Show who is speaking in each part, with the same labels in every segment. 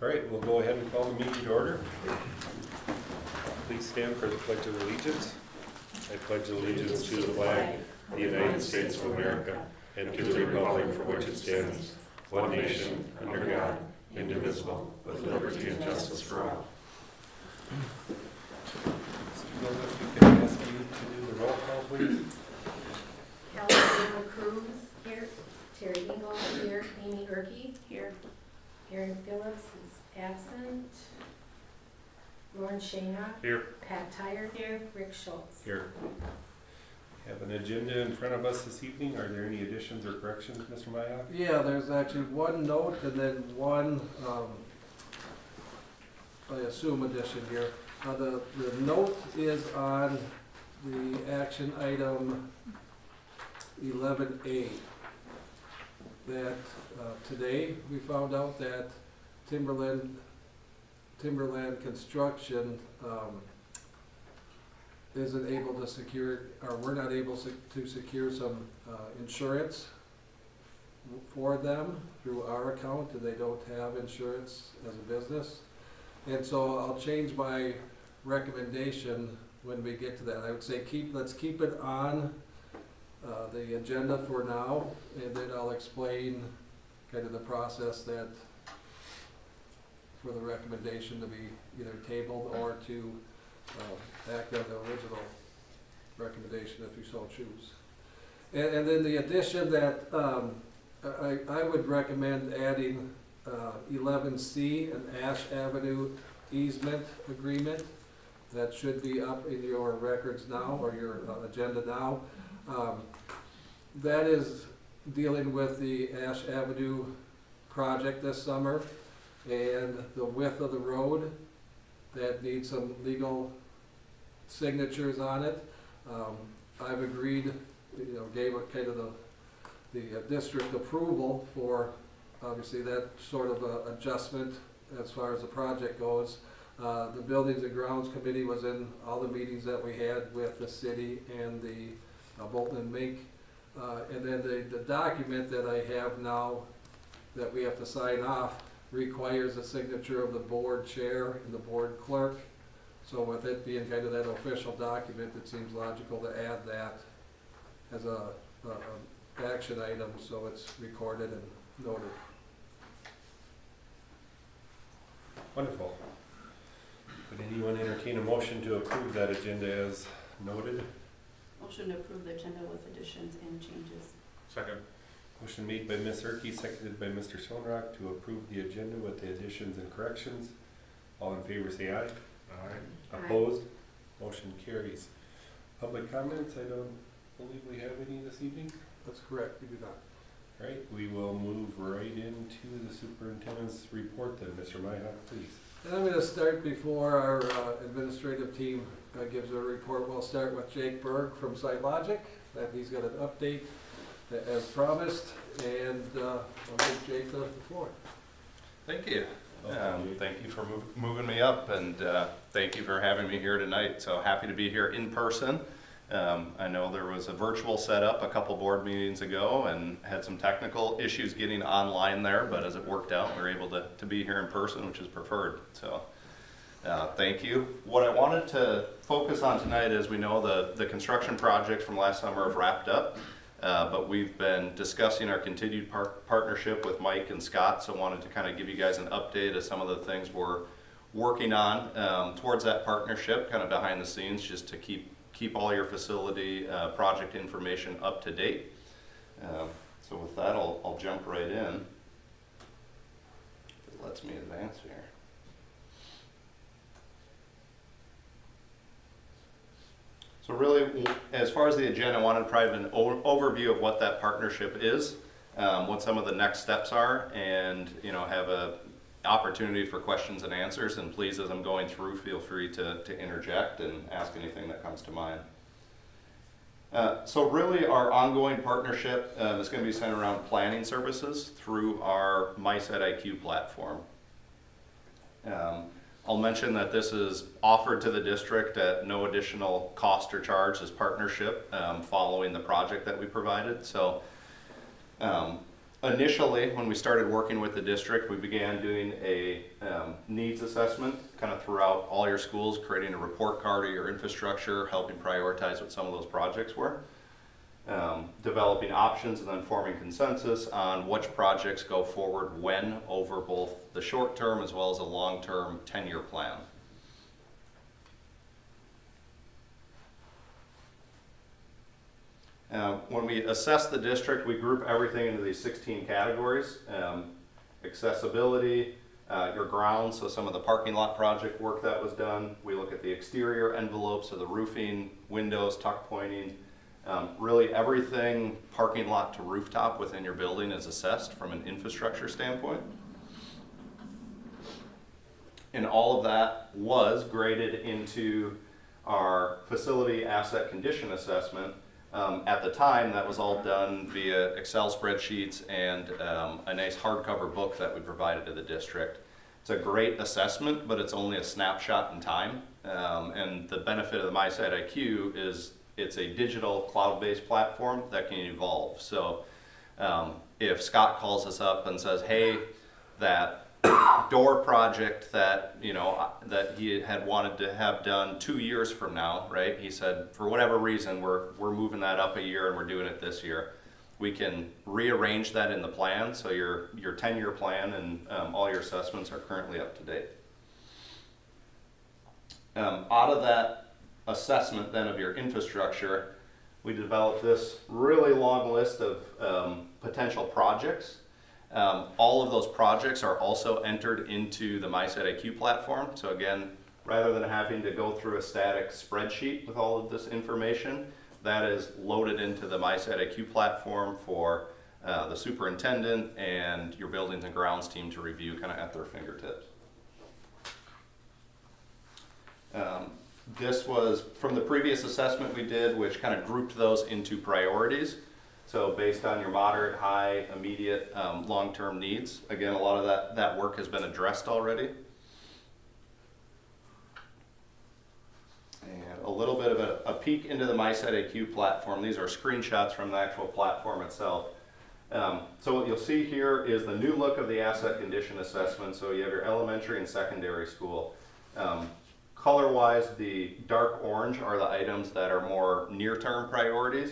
Speaker 1: All right, we'll go ahead and call the meeting to order. Please stand for the Pledge of Allegiance. I pledge allegiance to the flag of the United States of America and to the republic for which it stands, one nation, under God, indivisible, with liberty and justice for all. Mr. Gillis, we can ask you to do the roll call, please.
Speaker 2: Councilmember Cruz here, Terry Eagle here, Amy Erke here, Aaron Phillips is absent, Lauren Shayna
Speaker 1: Here.
Speaker 2: Pat Tyre here, Rick Schultz.
Speaker 1: Here. We have an agenda in front of us this evening. Are there any additions or corrections, Mr. Maya?
Speaker 3: Yeah, there's actually one note and then one, I assume addition here. The note is on the action item 11A. That today we found out that Timberland Construction isn't able to secure, or we're not able to secure some insurance for them through our account, and they don't have insurance as a business. And so I'll change my recommendation when we get to that. I would say let's keep it on the agenda for now, and then I'll explain kind of the process that for the recommendation to be either tabled or to act on the original recommendation if you so choose. And then the addition that I would recommend adding 11C, an Ash Avenue easement agreement. That should be up in your records now, or your agenda now. That is dealing with the Ash Avenue project this summer and the width of the road that needs some legal signatures on it. I've agreed, gave it kind of the district approval for obviously that sort of adjustment as far as the project goes. The Buildings and Grounds Committee was in all the meetings that we had with the city and the Bolton and Mink. And then the document that I have now that we have to sign off requires a signature of the board chair and the board clerk. So with it being kind of that official document, it seems logical to add that as a action item so it's recorded and noted.
Speaker 1: Wonderful. Would anyone entertain a motion to approve that agenda as noted?
Speaker 4: Motion to approve the agenda with additions and changes.
Speaker 1: Second. Motion made by Ms. Erke, seconded by Mr. Sonrock to approve the agenda with the additions and corrections. All in favor say aye.
Speaker 4: Aye.
Speaker 1: Opposed? Motion carries. Public comments, I don't believe we have any this evening.
Speaker 3: That's correct, we do not.
Speaker 1: All right, we will move right into the superintendent's report then. Mr. Myhock, please.
Speaker 3: And I'm going to start before our administrative team gives a report. We'll start with Jake Berg from SiteLogic, that he's got an update as promised, and I'll give Jake the floor.
Speaker 5: Thank you. Thank you for moving me up, and thank you for having me here tonight. So happy to be here in person. I know there was a virtual setup a couple board meetings ago and had some technical issues getting online there, but as it worked out, we were able to be here in person, which is preferred. So thank you. What I wanted to focus on tonight is we know the construction projects from last summer have wrapped up. But we've been discussing our continued partnership with Mike and Scott, so wanted to kind of give you guys an update of some of the things we're working on towards that partnership, kind of behind the scenes, just to keep all your facility project information up to date. So with that, I'll jump right in. It lets me advance here. So really, as far as the agenda, I wanted to provide an overview of what that partnership is, what some of the next steps are, and have a opportunity for questions and answers. And please, as I'm going through, feel free to interject and ask anything that comes to mind. So really, our ongoing partnership is going to be centered around planning services through our MySiteIQ platform. I'll mention that this is offered to the district at no additional cost or charge as partnership following the project that we provided. So Initially, when we started working with the district, we began doing a needs assessment kind of throughout all your schools, creating a report card of your infrastructure, helping prioritize what some of those projects were, developing options, and then forming consensus on which projects go forward when over both the short term as well as a long-term 10-year plan. When we assess the district, we group everything into these 16 categories. Accessibility, your grounds, so some of the parking lot project work that was done. We look at the exterior envelopes of the roofing, windows, tuck pointing. Really everything parking lot to rooftop within your building is assessed from an infrastructure standpoint. And all of that was graded into our facility asset condition assessment. At the time, that was all done via Excel spreadsheets and a nice hardcover book that we provided to the district. It's a great assessment, but it's only a snapshot in time. And the benefit of the MySite IQ is it's a digital cloud-based platform that can evolve. So if Scott calls us up and says, hey, that door project that that he had wanted to have done 2 years from now, right? He said, for whatever reason, we're moving that up a year and we're doing it this year. We can rearrange that in the plan, so your 10-year plan and all your assessments are currently up to date. Out of that assessment then of your infrastructure, we developed this really long list of potential projects. All of those projects are also entered into the MySite IQ platform. So again, rather than having to go through a static spreadsheet with all of this information, that is loaded into the MySite IQ platform for the superintendent and your buildings and grounds team to review kind of at their fingertips. This was from the previous assessment we did, which kind of grouped those into priorities. So based on your moderate, high, immediate, long-term needs. Again, a lot of that work has been addressed already. And a little bit of a peek into the MySite IQ platform. These are screenshots from the actual platform itself. So what you'll see here is the new look of the asset condition assessment. So you have your elementary and secondary school. Color-wise, the dark orange are the items that are more near-term priorities.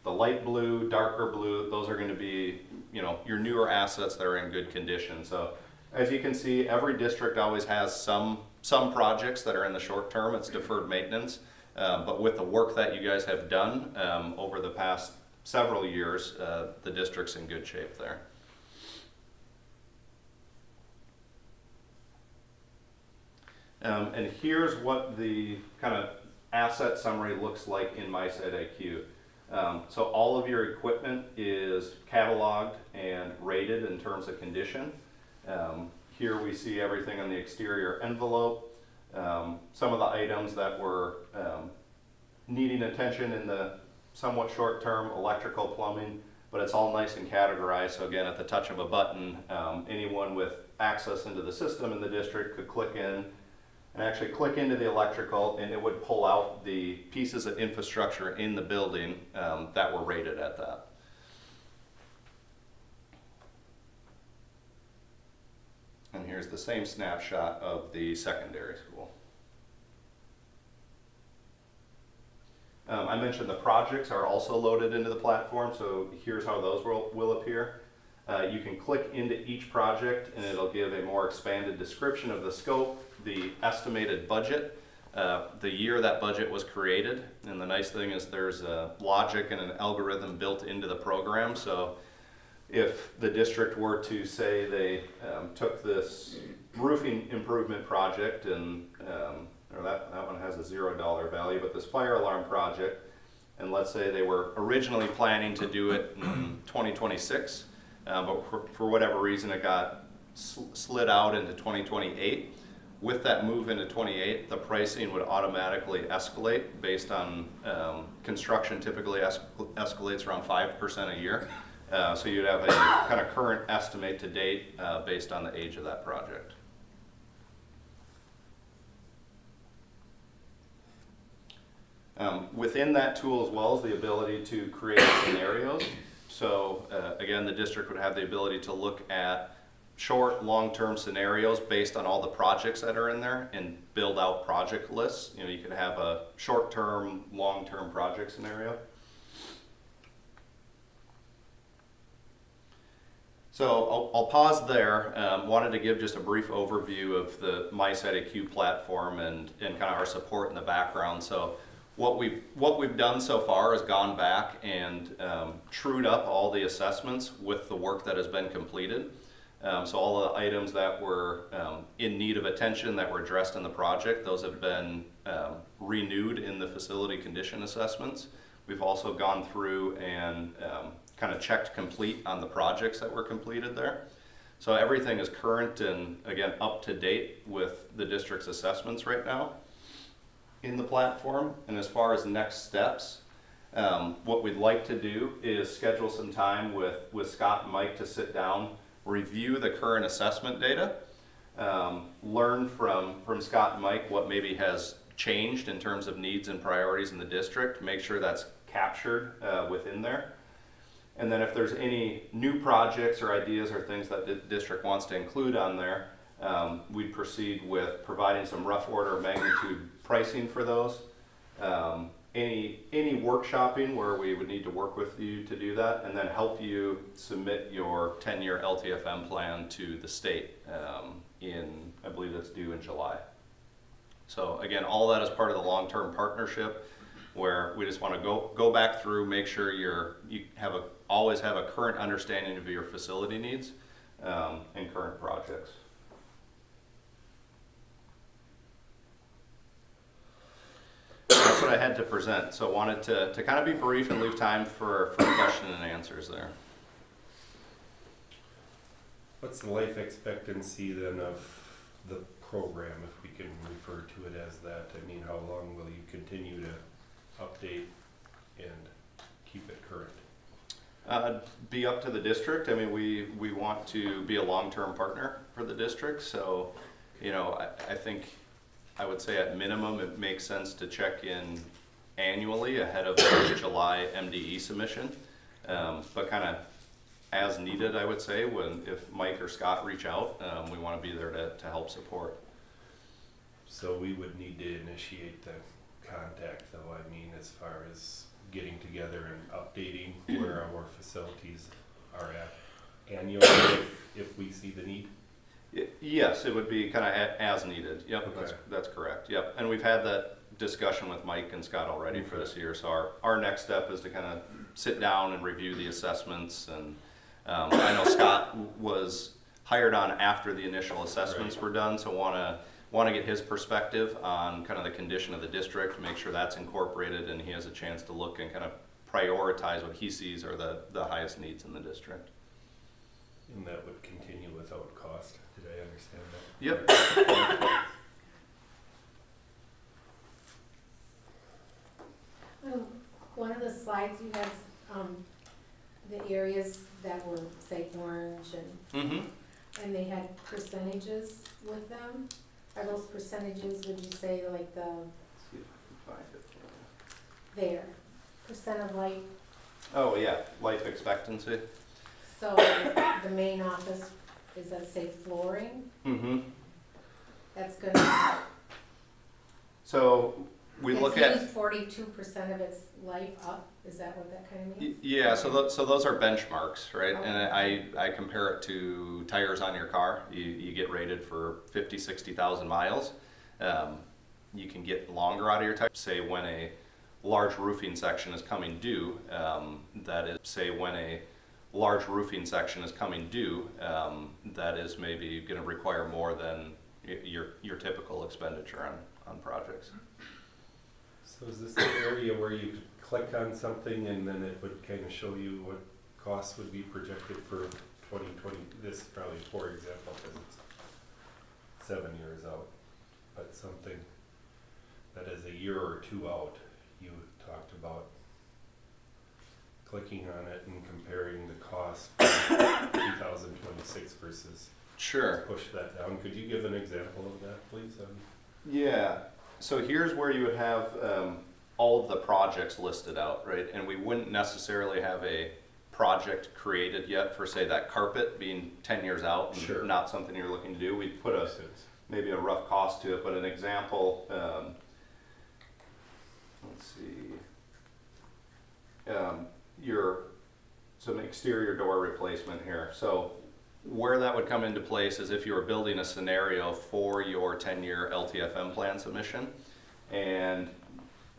Speaker 5: The light blue, darker blue, those are going to be, your newer assets that are in good condition. So as you can see, every district always has some projects that are in the short term. It's deferred maintenance. But with the work that you guys have done over the past several years, the district's in good shape there. And here's what the kind of asset summary looks like in MySite IQ. So all of your equipment is cataloged and rated in terms of condition. Here we see everything on the exterior envelope. Some of the items that were needing attention in the somewhat short term, electrical, plumbing, but it's all nice and categorized. So again, at the touch of a button, anyone with access into the system in the district could click in and actually click into the electrical, and it would pull out the pieces of infrastructure in the building that were rated at that. And here's the same snapshot of the secondary school. I mentioned the projects are also loaded into the platform, so here's how those will appear. You can click into each project and it'll give a more expanded description of the scope, the estimated budget, the year that budget was created. And the nice thing is there's a logic and an algorithm built into the program. So if the district were to say they took this roofing improvement project and or that one has a $0 value, but this fire alarm project, and let's say they were originally planning to do it in 2026, but for whatever reason it got slid out into 2028. With that move into 28, the pricing would automatically escalate based on construction typically escalates around 5% a year. So you'd have a kind of current estimate to date based on the age of that project. Within that tool as well is the ability to create scenarios. So again, the district would have the ability to look at short, long-term scenarios based on all the projects that are in there and build out project lists. You know, you could have a short-term, long-term project scenario. So I'll pause there. Wanted to give just a brief overview of the MySiteIQ platform and kind of our support in the background. So what we've done so far is gone back and trued up all the assessments with the work that has been completed. So all the items that were in need of attention that were addressed in the project, those have been renewed in the facility condition assessments. We've also gone through and kind of checked complete on the projects that were completed there. So everything is current and again up to date with the district's assessments right now in the platform. And as far as next steps, what we'd like to do is schedule some time with Scott and Mike to sit down, review the current assessment data, learn from Scott and Mike what maybe has changed in terms of needs and priorities in the district, make sure that's captured within there. And then if there's any new projects or ideas or things that the district wants to include on there, we'd proceed with providing some rough order of magnitude pricing for those. Any workshopping where we would need to work with you to do that, and then help you submit your 10-year LTFM plan to the state I believe that's due in July. So again, all that is part of the long-term partnership, where we just want to go back through, make sure you always have a current understanding of your facility needs and current projects. That's what I had to present. So wanted to kind of be brief and leave time for question and answers there.
Speaker 1: What's the life expectancy then of the program, if we can refer to it as that? I mean, how long will you continue to update and keep it current?
Speaker 5: Be up to the district. I mean, we want to be a long-term partner for the district. So, you know, I think I would say at minimum it makes sense to check in annually ahead of the July MDE submission. But kind of as needed, I would say, if Mike or Scott reach out, we want to be there to help support.
Speaker 1: So we would need to initiate the contact though, I mean, as far as getting together and updating where our facilities are at annually if we see the need?
Speaker 5: Yes, it would be kind of as needed. Yep,
Speaker 1: Okay.
Speaker 5: that's correct. Yep, and we've had that discussion with Mike and Scott already for this year. So our next step is to kind of sit down and review the assessments. And I know Scott was hired on after the initial assessments were done, so want to get his perspective on kind of the condition of the district, make sure that's incorporated, and he has a chance to look and kind of prioritize what he sees are the highest needs in the district.
Speaker 1: And that would continue without cost. Did I understand that?
Speaker 5: Yep.
Speaker 2: One of the slides you had, the areas that were, say, orange and they had percentages with them. Are those percentages, would you say, like there, percent of life?
Speaker 5: Oh yeah, life expectancy.
Speaker 2: So the main office, is that say flooring?
Speaker 5: Mm-hmm.
Speaker 2: That's gonna.
Speaker 5: So we look at.
Speaker 2: It's 42% of its life up. Is that what that kind of means?
Speaker 5: Yeah, so those are benchmarks, right?
Speaker 2: Okay.
Speaker 5: And I compare it to tires on your car. You get rated for 50, 60,000 miles. You can get longer out of your tire. Say when a large roofing section is coming due, that is maybe going to require more than your typical expenditure on projects.
Speaker 1: So is this an area where you could click on something and then it would kind of show you what costs would be projected for 2020? This is probably a poor example because it's 7 years out, but something that is a year or two out. You talked about clicking on it and comparing the cost for 2026 versus
Speaker 5: Sure.
Speaker 1: push that down. Could you give an example of that, please?
Speaker 5: Yeah. So here's where you would have all of the projects listed out, right? And we wouldn't necessarily have a project created yet for, say, that carpet being 10 years out and
Speaker 1: Sure.
Speaker 5: not something you're looking to do. We put maybe a rough cost to it, but an example, let's see, some exterior door replacement here. So where that would come into place is if you were building a scenario for your 10-year LTFM plan submission, and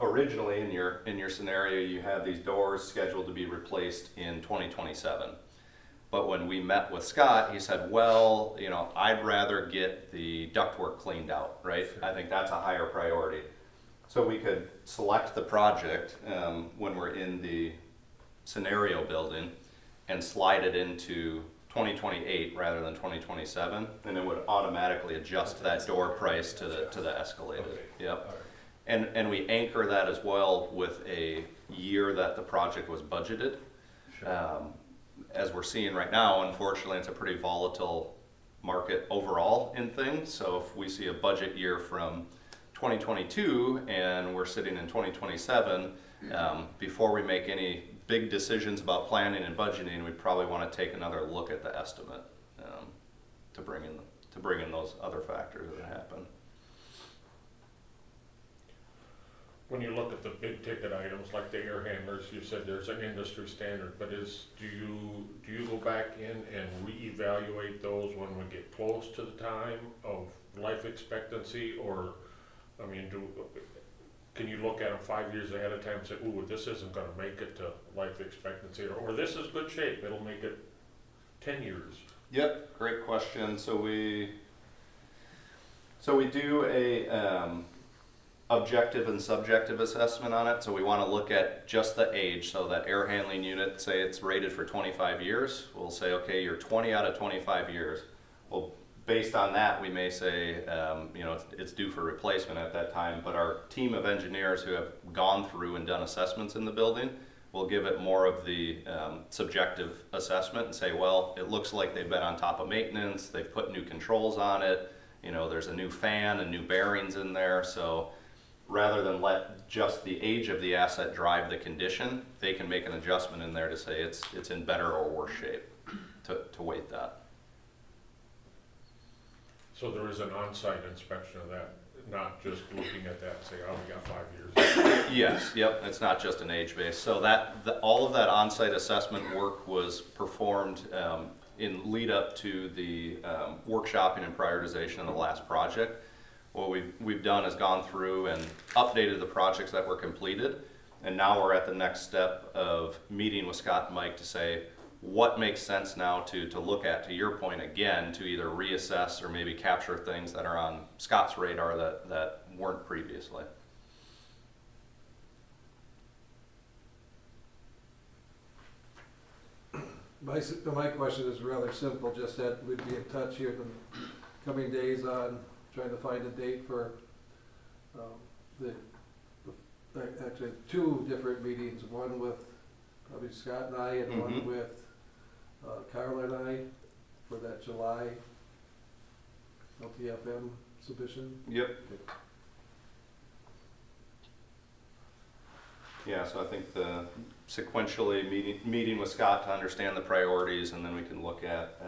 Speaker 5: originally in your scenario you had these doors scheduled to be replaced in 2027. But when we met with Scott, he said, well, you know, I'd rather get the ductwork cleaned out, right?
Speaker 1: Sure.
Speaker 5: I think that's a higher priority. So we could select the project when we're in the scenario building and slide it into 2028 rather than 2027, and it would automatically adjust that door price to the escalated.
Speaker 1: Okay.
Speaker 5: Yep.
Speaker 1: All right.
Speaker 5: And we anchor that as well with a year that the project was budgeted.
Speaker 1: Sure.
Speaker 5: As we're seeing right now, unfortunately, it's a pretty volatile market overall in things. So if we see a budget year from 2022 and we're sitting in 2027, before we make any big decisions about planning and budgeting, we probably want to take another look at the estimate to bring in those other factors that happen.
Speaker 6: When you look at the big ticket items like the air handlers, you said there's an industry standard, but do you go back in and reevaluate those when we get close to the time of life expectancy, or, I mean, can you look at them 5 years ahead of time and say, ooh, this isn't gonna make it to life expectancy, or this is good shape, it'll make it 10 years?
Speaker 5: Yep, great question. So we do a objective and subjective assessment on it. So we want to look at just the age. So that air handling unit, say it's rated for 25 years, we'll say, okay, you're 20 out of 25 years. Well, based on that, we may say, you know, it's due for replacement at that time. But our team of engineers who have gone through and done assessments in the building will give it more of the subjective assessment and say, well, it looks like they've been on top of maintenance, they've put new controls on it, you know, there's a new fan and new bearings in there. So rather than let just the age of the asset drive the condition, they can make an adjustment in there to say it's in better or worse shape to weight that.
Speaker 6: So there is an on-site inspection of that, not just looking at that and say, oh, we got 5 years.
Speaker 5: Yes, yep, it's not just an age base. So all of that on-site assessment work was performed in lead up to the workshopping and prioritization of the last project. What we've done is gone through and updated the projects that were completed, and now we're at the next step of meeting with Scott and Mike to say what makes sense now to look at, to your point again, to either reassess or maybe capture things that are on Scott's radar that weren't previously.
Speaker 3: My question is rather simple, just that we'd be in touch here in the coming days on trying to find a date for actually 2 different meetings, one with probably Scott and I, and one with Carla and I for that July LTFM submission.
Speaker 5: Yep. Yeah, so I think sequentially meeting with Scott to understand the priorities, and then we can look at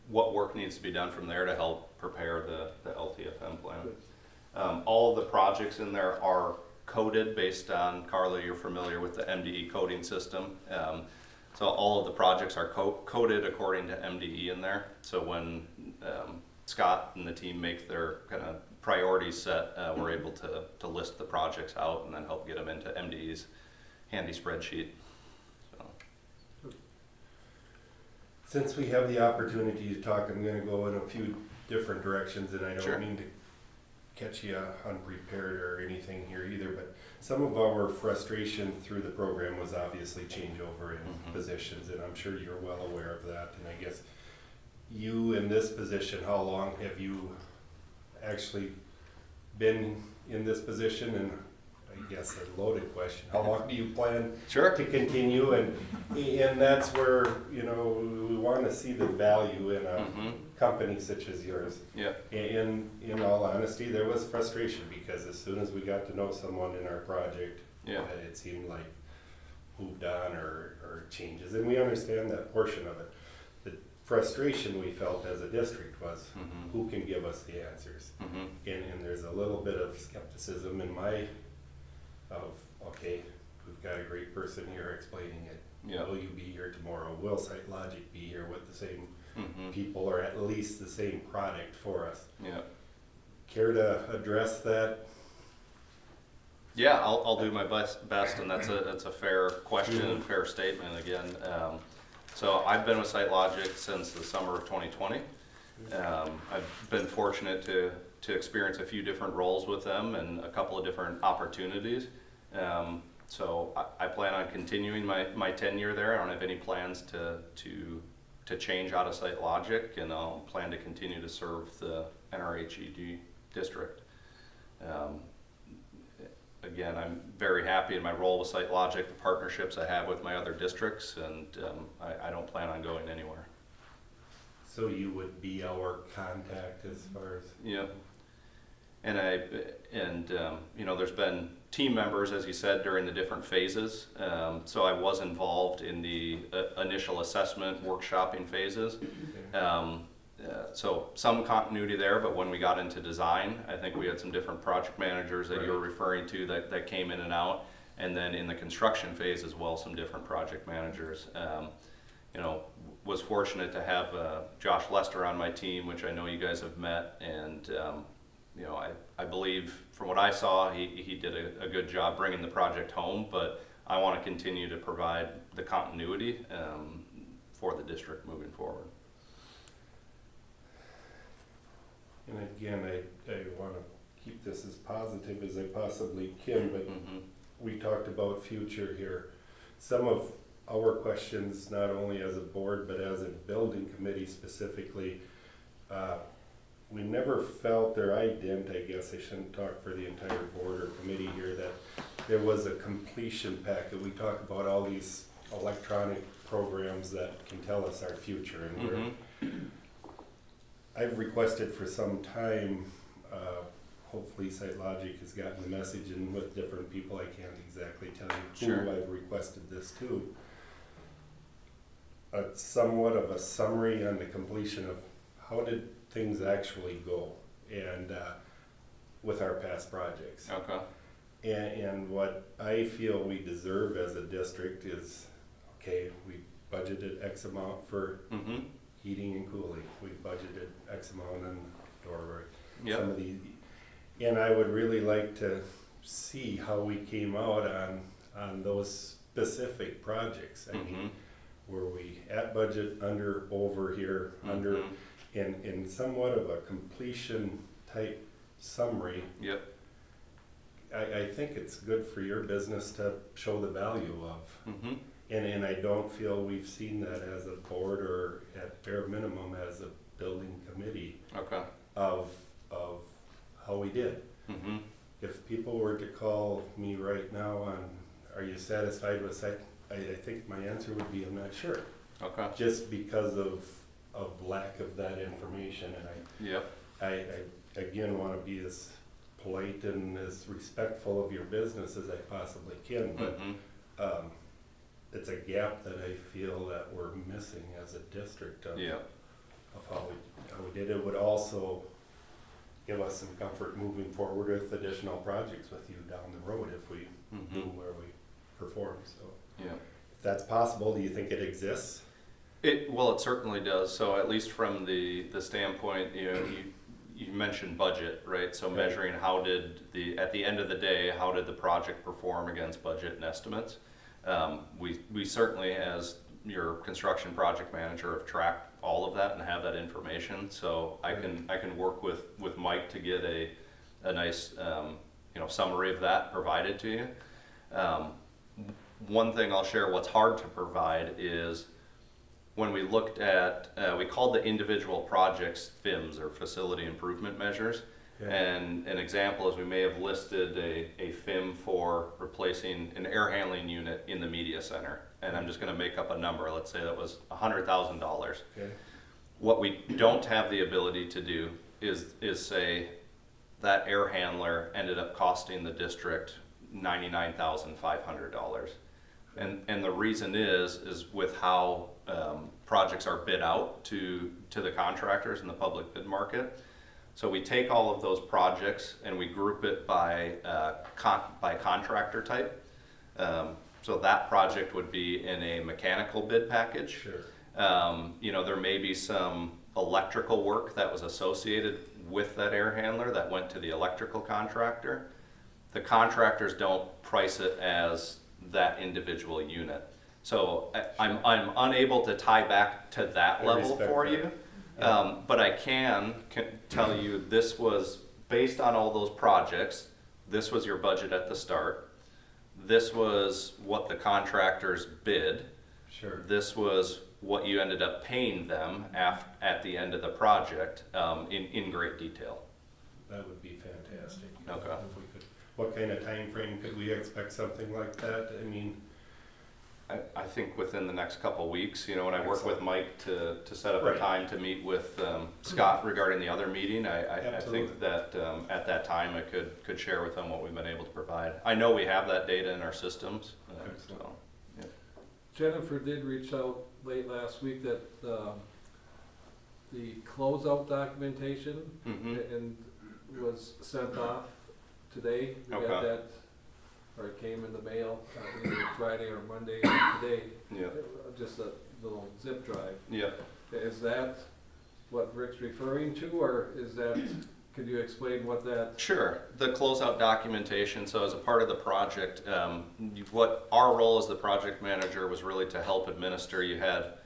Speaker 5: what work needs to be done from there to help prepare the LTFM plan. All of the projects in there are coded based on, Carla, you're familiar with the MDE coding system. So all of the projects are coded according to MDE in there. So when Scott and the team make their kind of priorities set, we're able to list the projects out and then help get them into MDE's handy spreadsheet. So.
Speaker 1: Since we have the opportunity to talk, I'm going to go in a few different directions, and I don't
Speaker 5: Sure.
Speaker 1: mean to catch you unprepared or anything here either, but some of our frustration through the program was obviously changeover in positions, and I'm sure you're well aware of that. And I guess you in this position, how long have you actually been in this position? And I guess a loaded question, how long do you plan
Speaker 5: Sure.
Speaker 1: to continue? And that's where, you know, we want to see the value in a company such as yours.
Speaker 5: Yeah.
Speaker 1: And in all honesty, there was frustration because as soon as we got to know someone in our project,
Speaker 5: Yeah.
Speaker 1: it seemed like moved on or changes, and we understand that portion of it. The frustration we felt as a district was, who can give us the answers? And there's a little bit of skepticism in okay, we've got a great person here explaining it.
Speaker 5: Yeah.
Speaker 1: Will you be here tomorrow? Will SiteLogic be here with the same people, or at least the same product for us?
Speaker 5: Yeah.
Speaker 1: Care to address that?
Speaker 5: Yeah, I'll do my best, and that's a fair question and fair statement again. So I've been with SiteLogic since the summer of 2020. I've been fortunate to experience a few different roles with them and a couple of different opportunities. So I plan on continuing my tenure there. I don't have any plans to change out of SiteLogic, and I'll plan to continue to serve the NRHEG district. Again, I'm very happy in my role with SiteLogic, the partnerships I have with my other districts, and I don't plan on going anywhere.
Speaker 1: So you would be our contact as far as?
Speaker 5: Yeah. And you know, there's been team members, as you said, during the different phases. So I was involved in the initial assessment, workshopping phases. So some continuity there, but when we got into design, I think we had some different project managers that you were referring to that came in and out. And then in the construction phase as well, some different project managers. You know, was fortunate to have Josh Lester on my team, which I know you guys have met, and you know, I believe from what I saw, he did a good job bringing the project home, but I want to continue to provide the continuity for the district moving forward.
Speaker 1: And again, I want to keep this as positive as I possibly can, but we talked about future here. Some of our questions, not only as a board, but as a building committee specifically, we never felt, or I didn't, I guess I shouldn't talk for the entire board or committee here, that there was a completion packet. We talk about all these electronic programs that can tell us our future, and I've requested for some time, hopefully SiteLogic has gotten the message, and with different people I can't exactly tell you who I've requested this to. Somewhat of a summary on the completion of how did things actually go, and with our past projects.
Speaker 5: Okay.
Speaker 1: And what I feel we deserve as a district is, okay, we budgeted X amount for heating and cooling. We budgeted X amount on doorway. Some of these, and I would really like to see how we came out on those specific projects. I mean, were we at budget, under, over here, under, in somewhat of a completion type summary. I think it's good for your business to show the value of. And I don't feel we've seen that as a board, or at bare minimum as a building committee. Of how we did. If people were to call me right now on, are you satisfied with site? I think my answer would be, I'm not sure. Just because of lack of that information, and I again want to be as polite and as respectful of your business as I possibly can, but it's a gap that I feel that we're missing as a district of how we did. It would also give us some comfort moving forward with additional projects with you down the road if we do where we perform. So if that's possible, do you think it exists?
Speaker 5: Well, it certainly does. So at least from the standpoint, you know, you mentioned budget, right? So measuring how did at the end of the day, how did the project perform against budget and estimates? We certainly, as your construction project manager, have tracked all of that and have that information. So I can work with Mike to get a nice you know, summary of that provided to you. One thing I'll share, what's hard to provide is when we looked at, we called the individual projects FIMs, or facility improvement measures. And an example is we may have listed a FIM for replacing an air handling unit in the media center. And I'm just going to make up a number. Let's say that was $100,000. What we don't have the ability to do is say that air handler ended up costing the district $99,500. And the reason is with how projects are bid out to the contractors in the public bid market. So we take all of those projects and we group it by contractor type. So that project would be in a mechanical bid package.
Speaker 1: Sure.
Speaker 5: You know, there may be some electrical work that was associated with that air handler that went to the electrical contractor. The contractors don't price it as that individual unit. So I'm unable to tie back to that
Speaker 1: I
Speaker 5: level
Speaker 1: respect
Speaker 5: for
Speaker 1: that.
Speaker 5: you. But I can tell you this was based on all those projects. This was your budget at the start. This was what the contractors bid.
Speaker 1: Sure.
Speaker 5: This was what you ended up paying them at the end of the project in great detail.
Speaker 1: That would be fantastic.
Speaker 5: Okay.
Speaker 1: If we could, what kind of time frame could we expect something like that? I mean,
Speaker 5: I think within the next couple weeks, you know, when I work with Mike to set up a
Speaker 1: Right.
Speaker 5: time to meet with Scott regarding the other meeting, I
Speaker 1: Absolutely.
Speaker 5: think that at that time I could share with him what we've been able to provide. I know we have that data in our systems.
Speaker 1: Excellent.
Speaker 5: So, yeah.
Speaker 3: Jennifer did reach out late last week that the closeout documentation
Speaker 5: Mhm.
Speaker 3: and was sent off today. We got
Speaker 5: Okay.
Speaker 3: that, or it came in the mail, either Friday or Monday today.
Speaker 5: Yeah.
Speaker 3: Just a little zip drive.
Speaker 5: Yeah.
Speaker 3: Is that what Rick's referring to, or is that, could you explain what that?
Speaker 5: Sure. The closeout documentation, so as a part of the project, what our role as the project manager was really to help administer. You had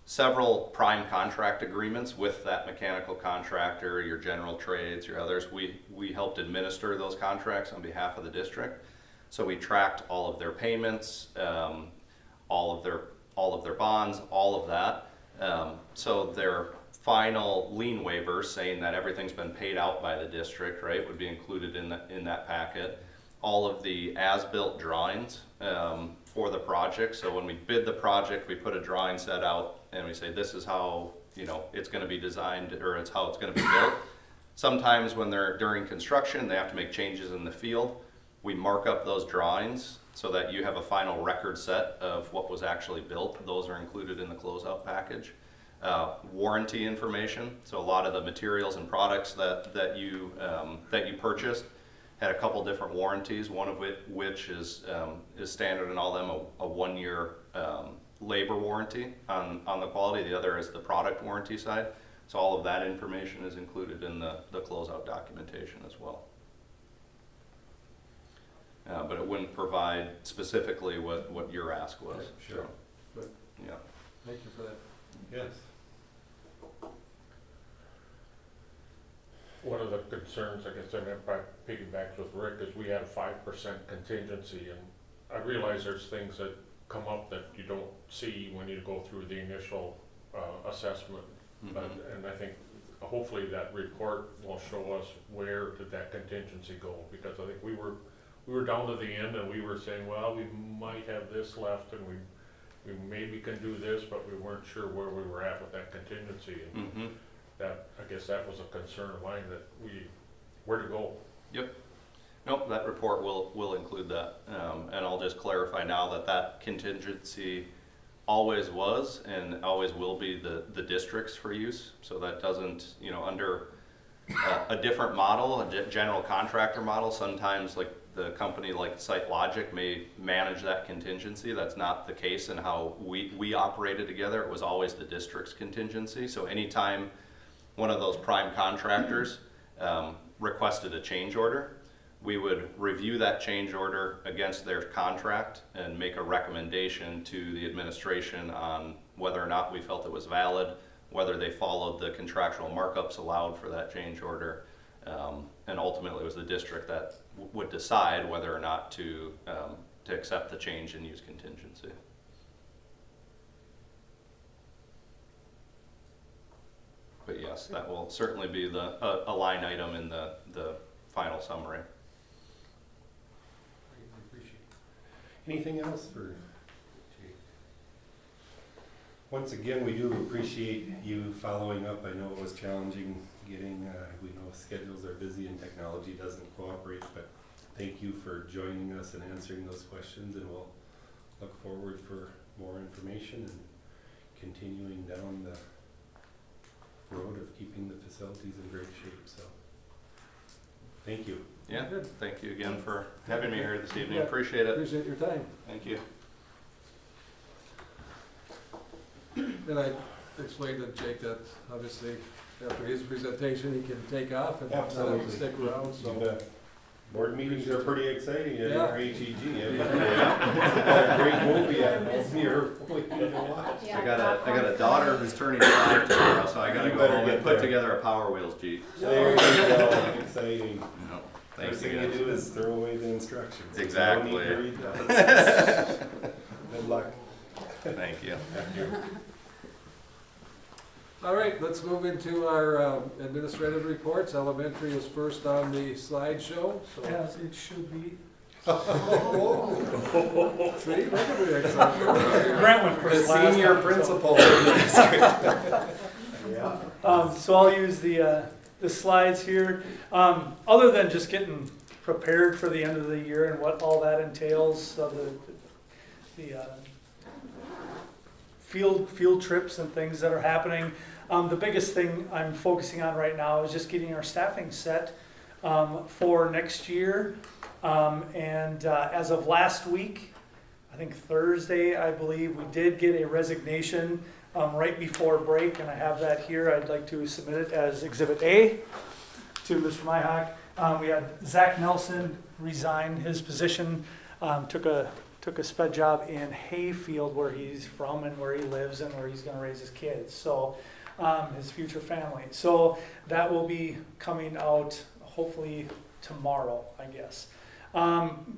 Speaker 5: several prime contract agreements with that mechanical contractor, your general trades, your others. We helped administer those contracts on behalf of the district. So we tracked all of their payments, all of their bonds, all of that. So their final lien waivers saying that everything's been paid out by the district, right, would be included in that packet. All of the as-built drawings for the project. So when we bid the project, we put a drawing set out and we say this is how, you know, it's going to be designed, or it's how it's going to be built. Sometimes when they're during construction, they have to make changes in the field. We mark up those drawings so that you have a final record set of what was actually built. Those are included in the closeout package. Warranty information. So a lot of the materials and products that you purchased had a couple different warranties. One of which is standard in all them, a 1-year labor warranty on the quality. The other is the product warranty side. So all of that information is included in the closeout documentation as well. But it wouldn't provide specifically what your ask was.
Speaker 1: Sure.
Speaker 5: So, yeah.
Speaker 3: Thank you for that.
Speaker 1: yes.
Speaker 6: One of the concerns, I guess, and that probably piggybacks with Rick, is we had a 5% contingency, and I realize there's things that come up that you don't see when you go through the initial assessment. But, and I think hopefully that report will show us where did that contingency go, because I think we were down to the end and we were saying, well, we might have this left and we maybe can do this, but we weren't sure where we were at with that contingency. And that, I guess that was a concern of mine, that where to go.
Speaker 5: Yep. Nope, that report will include that. And I'll just clarify now that contingency always was and always will be the district's for use. So that doesn't, you know, under a different model, a general contractor model, sometimes like the company like SiteLogic may manage that contingency. That's not the case in how we operated together. It was always the district's contingency. So anytime one of those prime contractors requested a change order, we would review that change order against their contract and make a recommendation to the administration on whether or not we felt it was valid, whether they followed the contractual markups allowed for that change order, and ultimately it was the district that would decide whether or not to accept the change in use contingency. But yes, that will certainly be a line item in the final summary.
Speaker 1: Anything else for Jake? Once again, we do appreciate you following up. I know it was challenging getting, we know schedules are busy and technology doesn't cooperate, but thank you for joining us and answering those questions, and we'll look forward for more information and continuing down the road of keeping the facilities in great shape, so. Thank you.
Speaker 5: Yeah, thank you again for having me here this evening.
Speaker 3: Yeah.
Speaker 5: Appreciate it.
Speaker 3: Appreciate your time.
Speaker 5: Thank you.
Speaker 3: And I explained to Jake that obviously after his presentation, he can take off and not have to
Speaker 1: Absolutely.
Speaker 3: stick around,
Speaker 1: So,
Speaker 3: so.
Speaker 1: board meetings are pretty exciting at
Speaker 3: Yeah.
Speaker 1: NRHEG. It's a great movie at home here. We need to watch.
Speaker 2: Yeah,
Speaker 5: I got a daughter who's turning 5 tomorrow, so I gotta
Speaker 1: You
Speaker 5: go
Speaker 1: better
Speaker 5: home
Speaker 1: get
Speaker 5: and put
Speaker 1: there.
Speaker 5: together a Power Wheels Jeep.
Speaker 1: There you go, exciting.
Speaker 5: No,
Speaker 1: First
Speaker 5: thank you
Speaker 1: thing you
Speaker 5: guys.
Speaker 1: do is throw away the instructions.
Speaker 5: Exactly.
Speaker 1: No need to read those. Good luck.
Speaker 5: Thank you.
Speaker 3: All right, let's move into our administrative reports. Elementary is first on the slideshow, so.
Speaker 7: As it should be.
Speaker 3: See, look at the excitement.
Speaker 7: Grant went
Speaker 1: The
Speaker 7: first last
Speaker 1: senior
Speaker 7: time, so-
Speaker 1: principal. Yeah.
Speaker 7: So I'll use the slides here. Other than just getting prepared for the end of the year and what all that entails, so the field trips and things that are happening. The biggest thing I'm focusing on right now is just getting our staffing set for next year. And as of last week, I think Thursday, I believe, we did get a resignation right before break, and I have that here. I'd like to submit it as Exhibit A to Mr. Myhock. We had Zach Nelson resign his position, took a sped job in Hayfield, where he's from and where he lives and where he's going to raise his kids. So his future family. So that will be coming out hopefully tomorrow, I guess.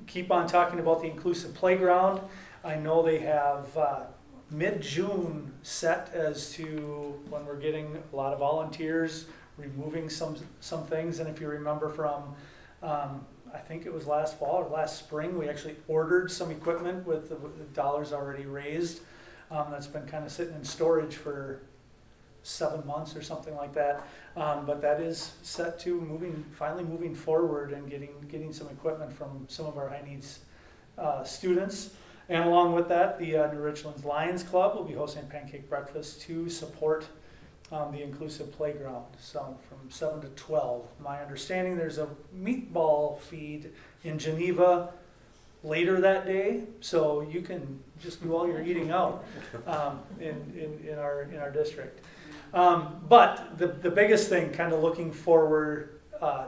Speaker 7: Keep on talking about the inclusive playground. I know they have mid-June set as to when we're getting a lot of volunteers, removing some things. And if you remember from, I think it was last fall or last spring, we actually ordered some equipment with the dollars already raised. That's been kind of sitting in storage for 7 months or something like that. But that is set to finally moving forward and getting some equipment from some of our high needs students. And along with that, the New Richlands Lions Club will be hosting pancake breakfast to support the inclusive playground. So from 7 to 12. My understanding, there's a meatball feed in Geneva later that day, so you can just do all your eating out in our district. But the biggest thing, kind of looking forward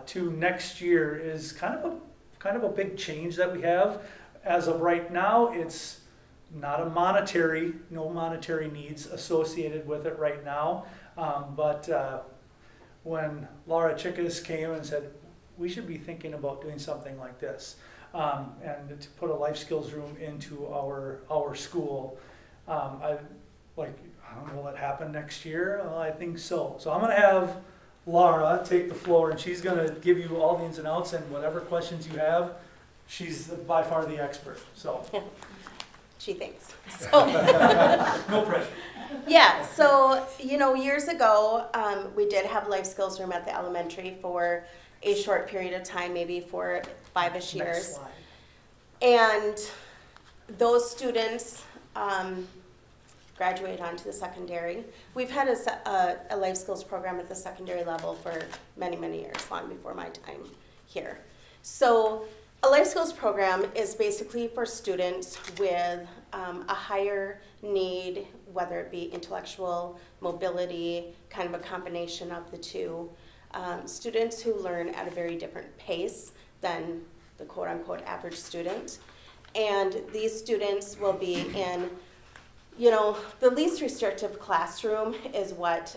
Speaker 7: to next year, is kind of a big change that we have. As of right now, it's not no monetary needs associated with it right now. But when Laura Chickas came and said, we should be thinking about doing something like this, and to put a life skills room into our school, I don't know, will it happen next year? I think so. So I'm going to have Laura take the floor, and she's going to give you all the ins and outs, and whatever questions you have, she's by far the expert. So
Speaker 8: She thinks. So,
Speaker 7: no pressure.
Speaker 8: yeah, so, years ago, we did have life skills room at the elementary for a short period of time, maybe for 5-ish years.
Speaker 7: Next slide.
Speaker 8: And those students graduate onto the secondary. We've had a life skills program at the secondary level for many, many years, long before my time here. So a life skills program is basically for students with a higher need, whether it be intellectual, mobility, kind of a combination of the two. Students who learn at a very different pace than the quote-unquote average student. And these students will be in, the least restrictive classroom is what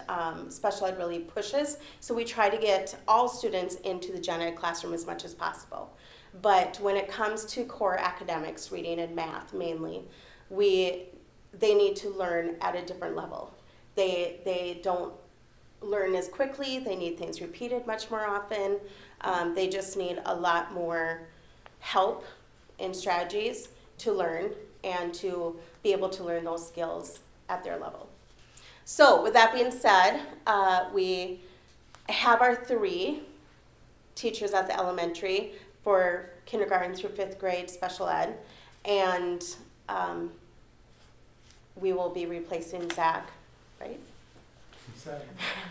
Speaker 8: special ed really pushes. So we try to get all students into the gen ed classroom as much as possible. But when it comes to core academics, reading and math mainly, they need to learn at a different level. They don't learn as quickly, they need things repeated much more often. They just need a lot more help and strategies to learn and to be able to learn those skills at their level. So with that being said, we have our 3 teachers at the elementary for kindergarten through 5th grade special ed, and we will be replacing Zach, right?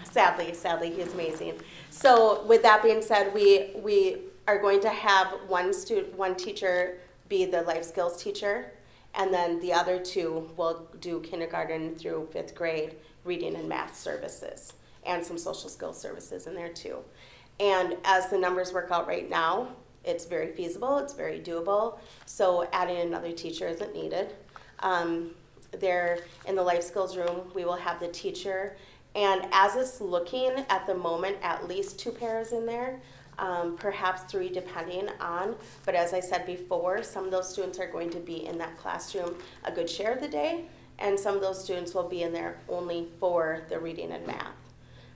Speaker 8: Sadly, he's amazing. So with that being said, we are going to have one teacher be the life skills teacher, and then the other two will do kindergarten through 5th grade reading and math services, and some social skills services in there too. And as the numbers work out right now, it's very feasible, it's very doable, so adding another teacher isn't needed. There, in the life skills room, we will have the teacher, and as it's looking at the moment, at least 2 pairs in there, perhaps 3 depending on, but as I said before, some of those students are going to be in that classroom a good share of the day, and some of those students will be in there only for the reading and math.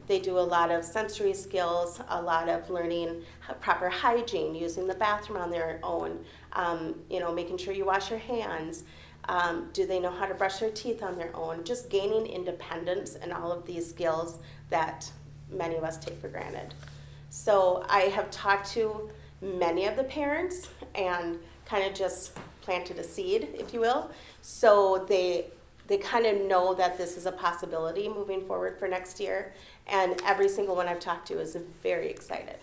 Speaker 8: They do a lot of sensory skills, a lot of learning proper hygiene, using the bathroom on their own, making sure you wash your hands. Do they know how to brush their teeth on their own? Just gaining independence and all of these skills that many of us take for granted. So I have talked to many of the parents and kind of just planted a seed, if you will. So they kind of know that this is a possibility moving forward for next year. And every single one I've talked to is very excited.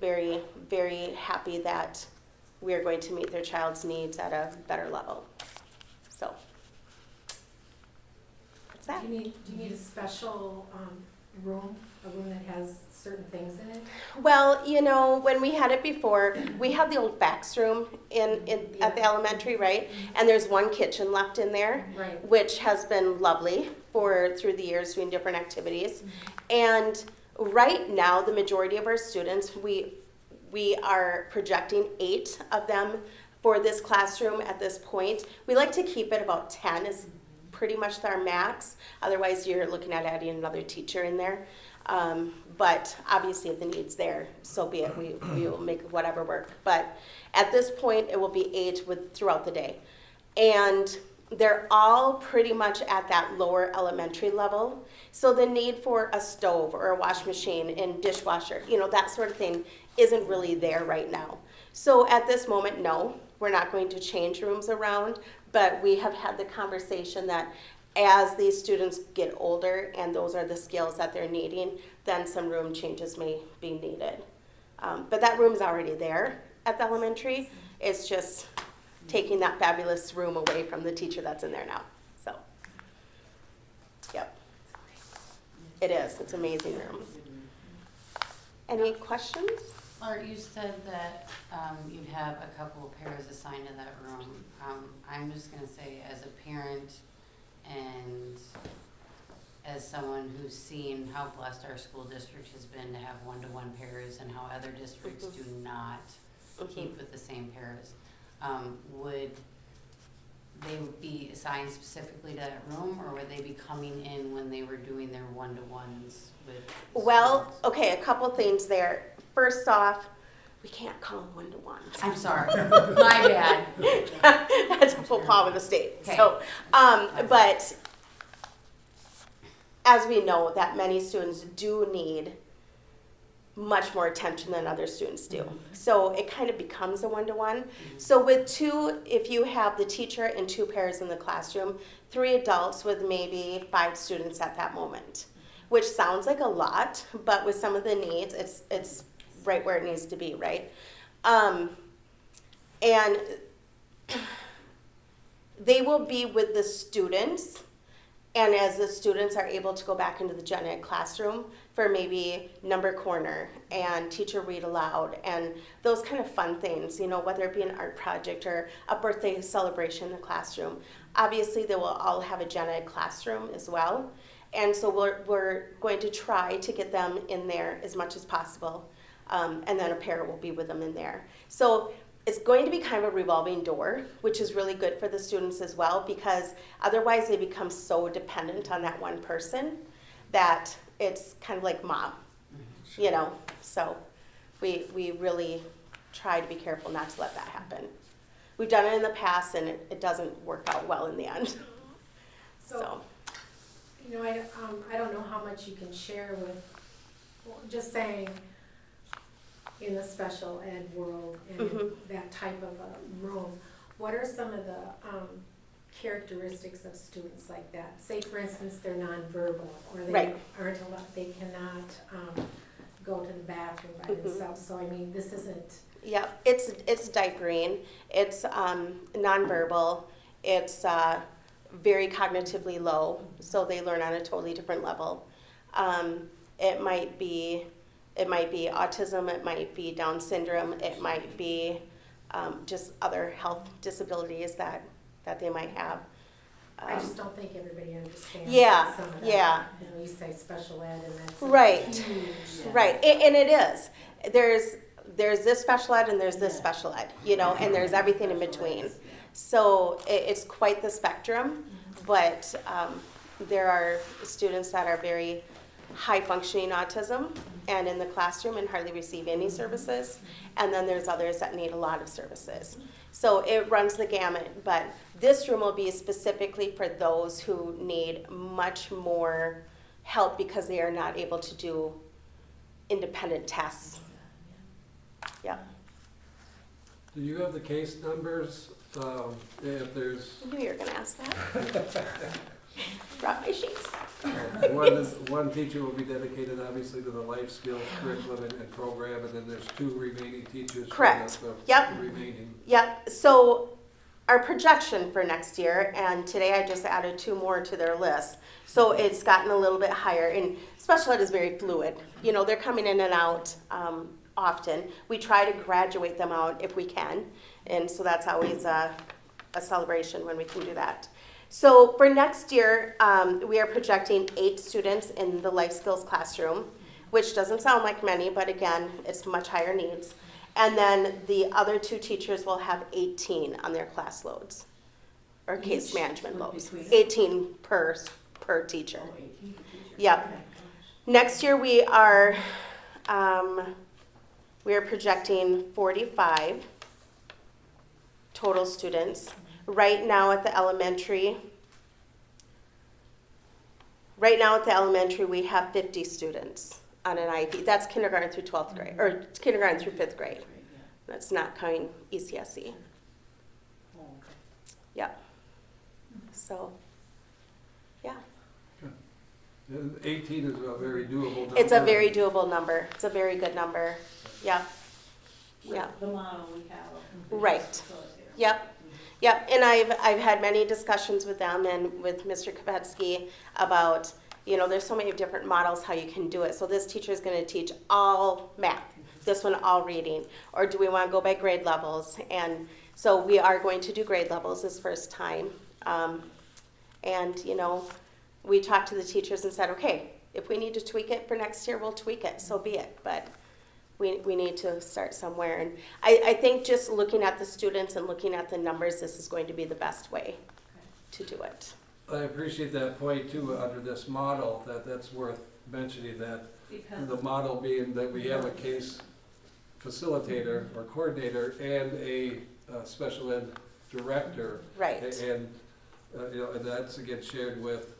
Speaker 8: Very, very happy that we are going to meet their child's needs at a better level. So that's that.
Speaker 2: Do you need a special room, a room that has certain things in it?
Speaker 8: Well, when we had it before, we had the old fax room at the elementary, right? And there's one kitchen left in there,
Speaker 2: Right.
Speaker 8: which has been lovely through the years doing different activities. And right now, the majority of our students, we are projecting 8 of them for this classroom at this point. We like to keep it about 10 is pretty much our max. Otherwise, you're looking at adding another teacher in there. But obviously, if the need's there, so be it. We will make whatever work. But at this point, it will be 8 throughout the day. And they're all pretty much at that lower elementary level. So the need for a stove or a wash machine and dishwasher, that sort of thing isn't really there right now. So at this moment, no, we're not going to change rooms around, but we have had the conversation that as these students get older and those are the skills that they're needing, then some room changes may be needed. But that room's already there at the elementary. It's just taking that fabulous room away from the teacher that's in there now. So, yep. It is. It's an amazing room. Any questions?
Speaker 9: Art, you said that you'd have a couple of pairs assigned to that room. I'm just going to say, as a parent and as someone who's seen how blessed our school district has been to have one-to-one pairs and how other districts do not keep with the same pairs, would they be assigned specifically to that room, or would they be coming in when they were doing their one-to-ones with the
Speaker 8: Well,
Speaker 9: students?
Speaker 8: okay, a couple things there. First off, we can't call them one-to-ones.
Speaker 9: I'm sorry, my bad.
Speaker 8: That's a full paw with the state.
Speaker 9: Okay.
Speaker 8: So, but as we know, that many students do need much more attention than other students do. So it kind of becomes a one-to-one. So with 2, if you have the teacher and 2 pairs in the classroom, 3 adults with maybe 5 students at that moment, which sounds like a lot, but with some of the needs, it's right where it needs to be, right? And they will be with the students, and as the students are able to go back into the gen ed classroom for maybe number corner and teacher read aloud and those kind of fun things, whether it be an art project or a birthday celebration in the classroom. Obviously, they will all have a gen ed classroom as well. And so we're going to try to get them in there as much as possible. And then a parent will be with them in there. So it's going to be kind of a revolving door, which is really good for the students as well, because otherwise they become so dependent on that one person that it's kind of like mom, So we really try to be careful not to let that happen. We've done it in the past, and it doesn't work out well in the end. So.
Speaker 2: I don't know how much you can share with, just saying, in the special ed world and that type of a room, what are some of the, characteristics of students like that? Say, for instance, they're nonverbal, or they
Speaker 8: Right.
Speaker 2: aren't allowed, they cannot, go to the bathroom by
Speaker 8: Mhm.
Speaker 2: themselves, so I mean, this isn't,
Speaker 8: Yeah, it's diapering, it's nonverbal, it's very cognitively low, so they learn on a totally different level. It might be autism, it might be Down syndrome, it might be just other health disabilities that they might have.
Speaker 2: I just don't think everybody understands
Speaker 8: Yeah,
Speaker 2: some of that.
Speaker 8: yeah.
Speaker 2: You know, you say special ed and that's
Speaker 8: Right.
Speaker 2: huge.
Speaker 8: Right, and it is. There's this special ed and there's this special ed, you know, and there's everything in between. So it's quite the spectrum, but there are students that are very high functioning autism and in the classroom and hardly receive any services. And then there's others that need a lot of services. So it runs the gamut, but this room will be specifically for those who need much more help because they are not able to do independent tests. Yeah.
Speaker 3: Do you have the case numbers, if there's,
Speaker 8: I knew you were gonna ask that. Brought my sheets.
Speaker 3: one teacher will be dedicated obviously to the life skills curriculum and program, and then there's 2 remaining teachers. for
Speaker 8: Correct.
Speaker 3: the
Speaker 8: Yep.
Speaker 3: remaining.
Speaker 8: Yep, so our projection for next year, and today I just added 2 more to their list. So it's gotten a little bit higher, and special ed is very fluid. You know, they're coming in and out often. We try to graduate them out if we can, and so that's always a celebration when we can do that. So for next year, we are projecting 8 students in the life skills classroom, which doesn't sound like many, but again, it's much higher needs. And then the other 2 teachers will have 18 on their class loads, or case management loads. 18 per teacher. Yep. Next year we are projecting 45 total students. Right now at the elementary, we have 50 students on an IEP. That's kindergarten through 12th grade, or kindergarten through 5th grade. That's not counting ECSE. Yeah. So, yeah.
Speaker 3: And 18 is a very doable number.
Speaker 8: It's a very doable number. It's a very good number. Yeah. Yeah.
Speaker 10: The model we have.
Speaker 8: Right. Yep. Yep. And I've had many discussions with them and with Mr. Kvetsky about, you know, there's so many different models how you can do it. So this teacher is going to teach all math, this one all reading, or do we want to go by grade levels? And so we are going to do grade levels this first time. And, you know, we talked to the teachers and said, okay, if we need to tweak it for next year, we'll tweak it, so be it. But we need to start somewhere. And I think just looking at the students and looking at the numbers, this is going to be the best way to do it.
Speaker 3: I appreciate that point too, under this model, that's worth mentioning, that the model being that we have a case facilitator or coordinator and a special ed director.
Speaker 8: Right.
Speaker 3: And, you know, and that's again shared with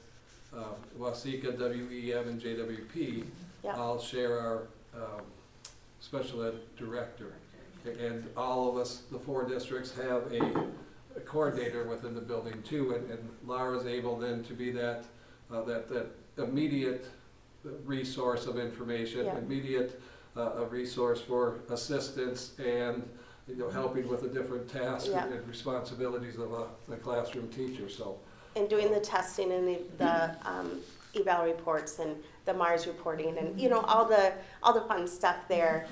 Speaker 3: Wasika, WEM, and JWP.
Speaker 8: Yeah.
Speaker 3: I'll share our special ed director. And all of us, the 4 districts, have a coordinator within the building too, and Laura's able then to be that immediate resource of information,
Speaker 8: Yeah.
Speaker 3: immediate a resource for assistance and, you know, helping with the different tasks
Speaker 8: Yeah.
Speaker 3: and responsibilities of a classroom teacher. So
Speaker 8: And doing the testing and the eval reports and the Mars reporting and, you know, all the fun stuff there.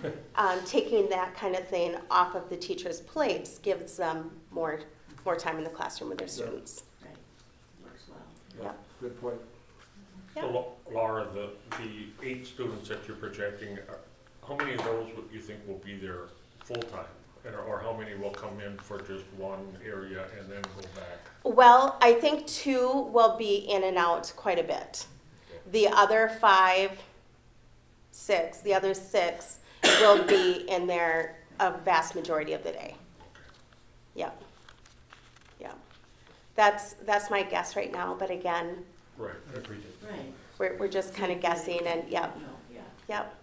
Speaker 8: Taking that kind of thing off of the teachers' plates gives them more time in the classroom with their students.
Speaker 10: Right, works well.
Speaker 3: yeah, good point.
Speaker 8: Yeah.
Speaker 6: So Laura, the 8 students that you're projecting, how many of those would you think will be there full-time? Or how many will come in for just one area and then go back?
Speaker 8: Well, I think 2 will be in and out quite a bit. The other 6 will be in there a vast majority of the day. Yeah. Yeah. That's my guess right now, but again,
Speaker 6: Right, I appreciate it.
Speaker 10: Right.
Speaker 8: we're just kind of guessing and, yep,
Speaker 10: No, yeah.
Speaker 8: yep.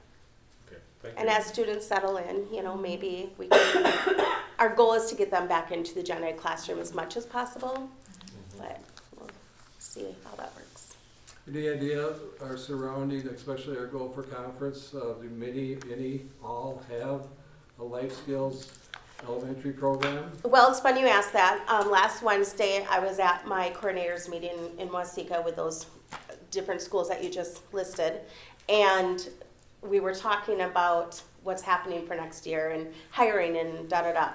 Speaker 6: Okay, Thank
Speaker 8: And
Speaker 6: you.
Speaker 8: as students settle in, maybe we can, our goal is to get them back into the gen ed classroom as much as possible, but we'll see how that works.
Speaker 3: Any idea our surrounding, especially our Gopher Conference, do any, all have a life skills elementary program?
Speaker 8: Well, it's funny you asked that. Last Wednesday, I was at my coordinators meeting in Waseca with those different schools that you just listed, and we were talking about what's happening for next year and hiring and da-da-da.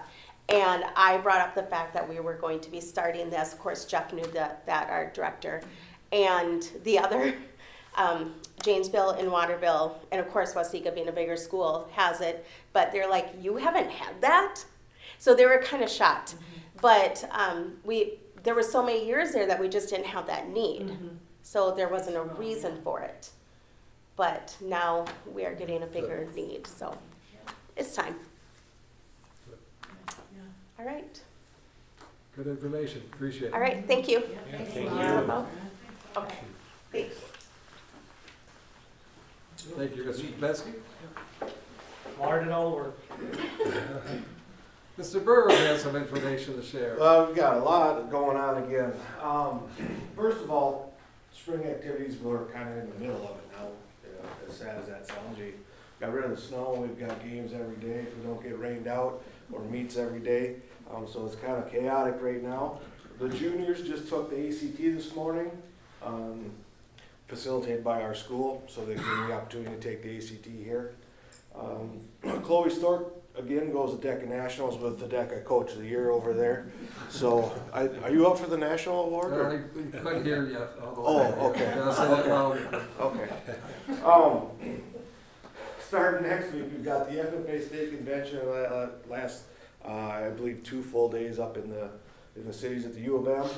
Speaker 8: And I brought up the fact that we were going to be starting this. Of course, Jeff knew that our director. And the other, Janesville and Waterville, and of course Waseca being a bigger school, has it. But they're like, you haven't had that? So they were kind of shocked. But there were so many years there that we just didn't have that need. So there wasn't a reason for it. But now we are getting a bigger need, so it's time. All right.
Speaker 3: Good information, appreciate it.
Speaker 8: All right, thank you.
Speaker 6: Yeah, thank
Speaker 2: Thank
Speaker 6: you.
Speaker 8: Okay, thanks.
Speaker 3: Thank you, Mr. Kapetsky.
Speaker 7: Wired it all to work.
Speaker 3: Mr. Burrow has some information to share.
Speaker 11: Well, we've got a lot going on again. First of all, spring activities, we're kind of in the middle of it now, as sad as that sounds. We got rid of the snow, we've got games every day if we don't get rained out, or meets every day. So it's kind of chaotic right now. The juniors just took the ACT this morning, facilitated by our school, so they gave me the opportunity to take the ACT here. Chloe Stork, again, goes to DECA Nationals with the DECA Coach of the Year over there. So, are you up for the national award?
Speaker 3: I
Speaker 11: Or?
Speaker 3: couldn't hear yet.
Speaker 11: Oh, okay.
Speaker 3: I'll say that loud.
Speaker 11: Okay. Starting next week, we've got the FFA State Convention last, I believe, 2 full days up in the cities at the U of M.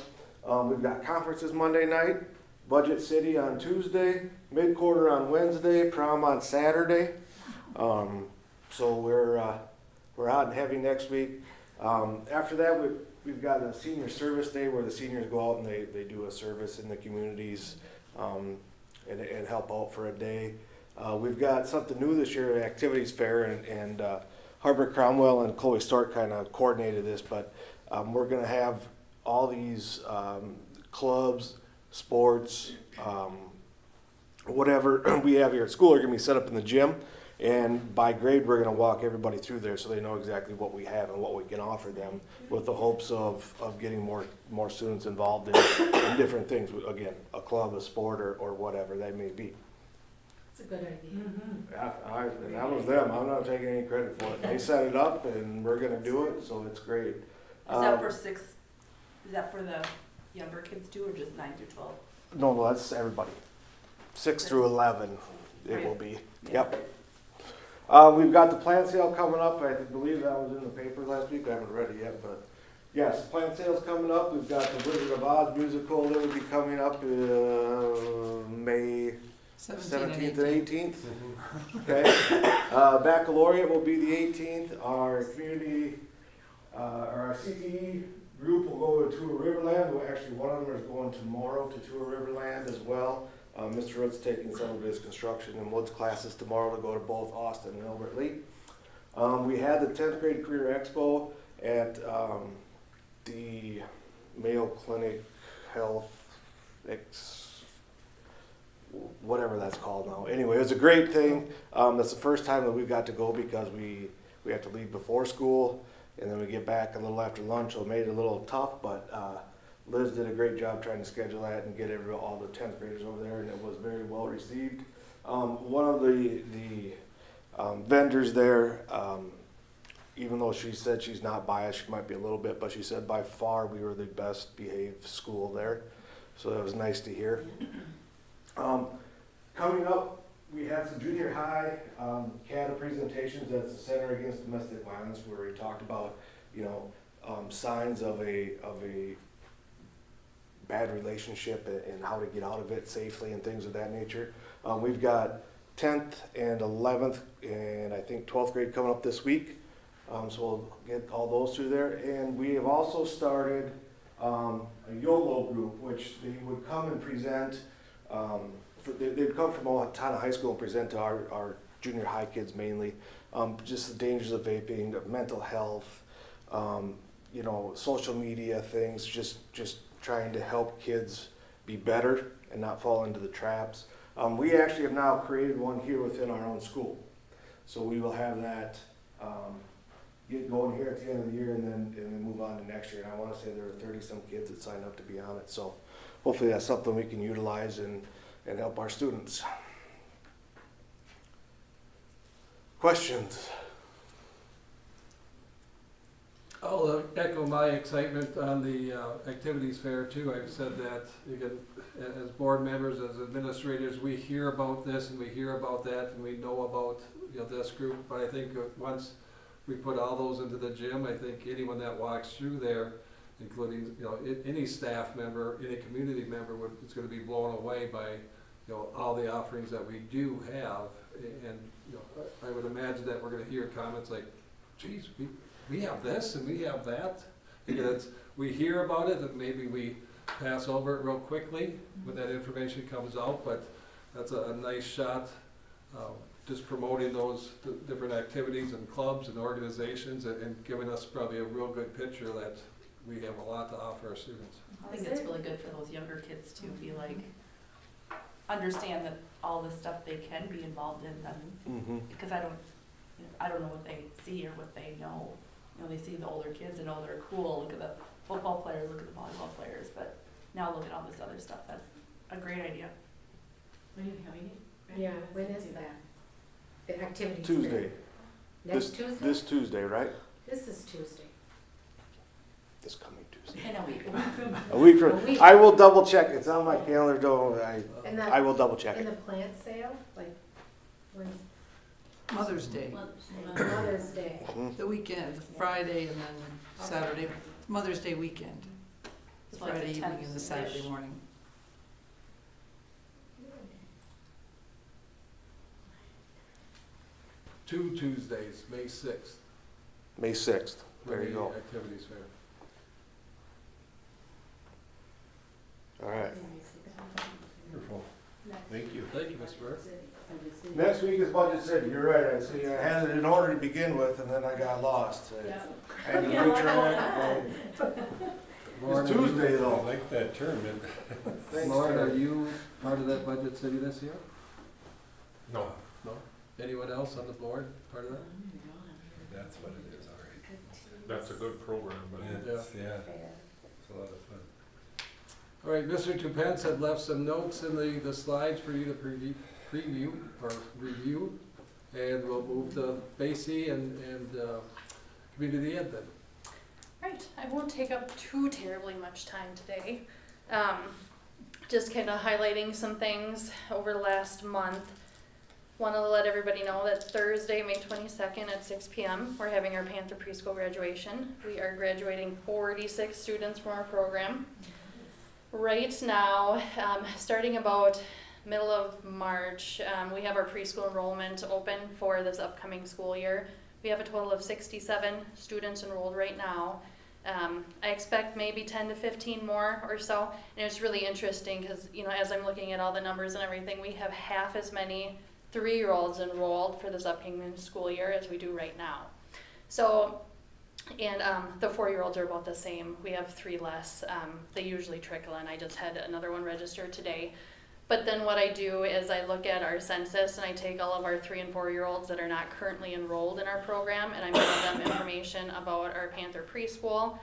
Speaker 11: We've got conferences Monday night, Budget City on Tuesday, mid-quarter on Wednesday, prom on Saturday. So we're hot and heavy next week. After that, we've got a senior service day where the seniors go out and they do a service in the communities and help out for a day. We've got something new this year, Activities Fair, and Harbor Cromwell and Chloe Stork kind of coordinated this, but we're going to have all these clubs, sports, whatever we have here at school are going to be set up in the gym. And by grade, we're going to walk everybody through there so they know exactly what we have and what we can offer them, with the hopes of getting more students involved in different things. Again, a club, a sport, or whatever that may be.
Speaker 2: It's a good idea.
Speaker 11: And that was them. I'm not taking any credit for it. They set it up, and we're going to do it, so it's great.
Speaker 10: Is that for the younger kids too, or just 9 through 12?
Speaker 11: No, that's everybody. 6 through 11, it will be. Yep. We've got the plant sale coming up. I believe that was in the paper last week. I haven't read it yet, but yes, plant sale's coming up. We've got the Wizard of Oz musical that will be coming up May 17th and 18th. Okay. Baccalaureate will be the 18th. Our community, our CTE group will go to Tour Riverland. Well, actually, one of them is going tomorrow to Tour Riverland as well. Mr. Root's taking some of his construction and woods classes tomorrow to go to both Austin and Albert Lee. We had the 10th grade career expo at the Mayo Clinic Health whatever that's called now. Anyway, it was a great thing. That's the first time that we got to go because we have to leave before school and then we get back a little after lunch, so it made it a little tough, but Liz did a great job trying to schedule that and get all the 10th graders over there, and it was very well received. One of the vendors there, even though she said she's not biased, she might be a little bit, but she said by far we were the best behaved school there, so that was nice to hear. Coming up, we had some junior high CADA presentations at the Center Against Domestic Violence, where we talked about, signs of a bad relationship and how to get out of it safely and things of that nature. We've got 10th and 11th and I think 12th grade coming up this week. So we'll get all those through there. And we have also started a YOLO group, which they would come and present. They'd come from Owatonna High School and present to our junior high kids mainly. Just the dangers of vaping, of mental health, you know, social media things, just trying to help kids be better and not fall into the traps. We actually have now created one here within our own school. So we will have that get going here at the end of the year and then move on to next year. And I want to say there are 30-some kids that signed up to be on it. So hopefully that's something we can utilize and help our students. Questions?
Speaker 3: I'll echo my excitement on the activities fair too. I've said that, again, as board members, as administrators, we hear about this and we hear about that and we know about, you know, this group. But I think once we put all those into the gym, I think anyone that walks through there, including, you know, any staff member, any community member, is going to be blown away by, you know, all the offerings that we do have. And you know, I would imagine that we're going to hear comments like, geez, we have this and we have that. Again, we hear about it and maybe we pass over it real quickly when that information comes out, but that's a nice shot, just promoting those different activities and clubs and organizations and giving us probably a real good picture that we have a lot to offer our students.
Speaker 10: I think it's really good for those younger kids to be like, understand that all the stuff they can be involved in, then, because I don't know what they see or what they know. You know, they see the older kids and oh, they're cool, look at the football players, look at the volleyball players, but now look at all this other stuff. That's a great idea.
Speaker 4: When are you having it?
Speaker 2: Yeah, when is that? The activity.
Speaker 11: Tuesday.
Speaker 2: Next Tuesday?
Speaker 11: This Tuesday, right?
Speaker 2: This is Tuesday.
Speaker 11: This coming Tuesday.
Speaker 10: In a week.
Speaker 11: A week from.
Speaker 2: A week.
Speaker 11: I will double check. It's on my calendar. Don't
Speaker 2: And
Speaker 11: I will double check
Speaker 2: And
Speaker 11: it.
Speaker 2: the plant sale, like, when's
Speaker 12: Mother's Day,
Speaker 2: Mother's Day?
Speaker 12: the weekend, Friday and then Saturday, Mother's Day weekend. The
Speaker 10: So like
Speaker 12: Friday
Speaker 10: the
Speaker 12: evening and the
Speaker 10: 10th-ish.
Speaker 12: Saturday morning.
Speaker 3: 2 Tuesdays, May 6th.
Speaker 11: May 6th.
Speaker 3: for
Speaker 11: There you
Speaker 3: the
Speaker 11: go.
Speaker 3: Activities fair.
Speaker 11: All right.
Speaker 1: Wonderful. Thank you.
Speaker 3: Thank you, Mr. Burke.
Speaker 11: Next week is Budget City. You're right. I see. I had it in order to begin with, and then I got lost. I had to retract.
Speaker 3: Lauren,
Speaker 11: It's
Speaker 3: are you-
Speaker 11: Tuesday
Speaker 1: I
Speaker 11: though.
Speaker 1: like that term.
Speaker 11: Thanks,
Speaker 3: Lauren, are
Speaker 11: Terry.
Speaker 3: you part of that Budget City this year?
Speaker 6: No,
Speaker 3: No? Anyone else on the board part of that?
Speaker 1: That's what it is, all right.
Speaker 6: that's a good program, but
Speaker 1: It's a lot of fun.
Speaker 3: All right, Mr. Tupence had left some notes in the slides for you to preview or review. And we'll move to Basie and Community Ed then.
Speaker 13: Right, I won't take up too terribly much time today. Just kind of highlighting some things over the last month. Want to let everybody know that Thursday, May 22nd at 6 p.m., we're having our Panther Preschool graduation. We are graduating 46 students from our program. Right now, starting about middle of March, we have our preschool enrollment open for this upcoming school year. We have a total of 67 students enrolled right now. I expect maybe 10 to 15 more or so. And it's really interesting because, you know, as I'm looking at all the numbers and everything, we have half as many 3-year-olds enrolled for this upcoming school year as we do right now. So, and the 4-year-olds are about the same. We have 3 less. They usually trickle in. I just had another one registered today. But then what I do is I look at our census and I take all of our 3- and 4-year-olds that are not currently enrolled in our program and I give them information about our Panther Preschool.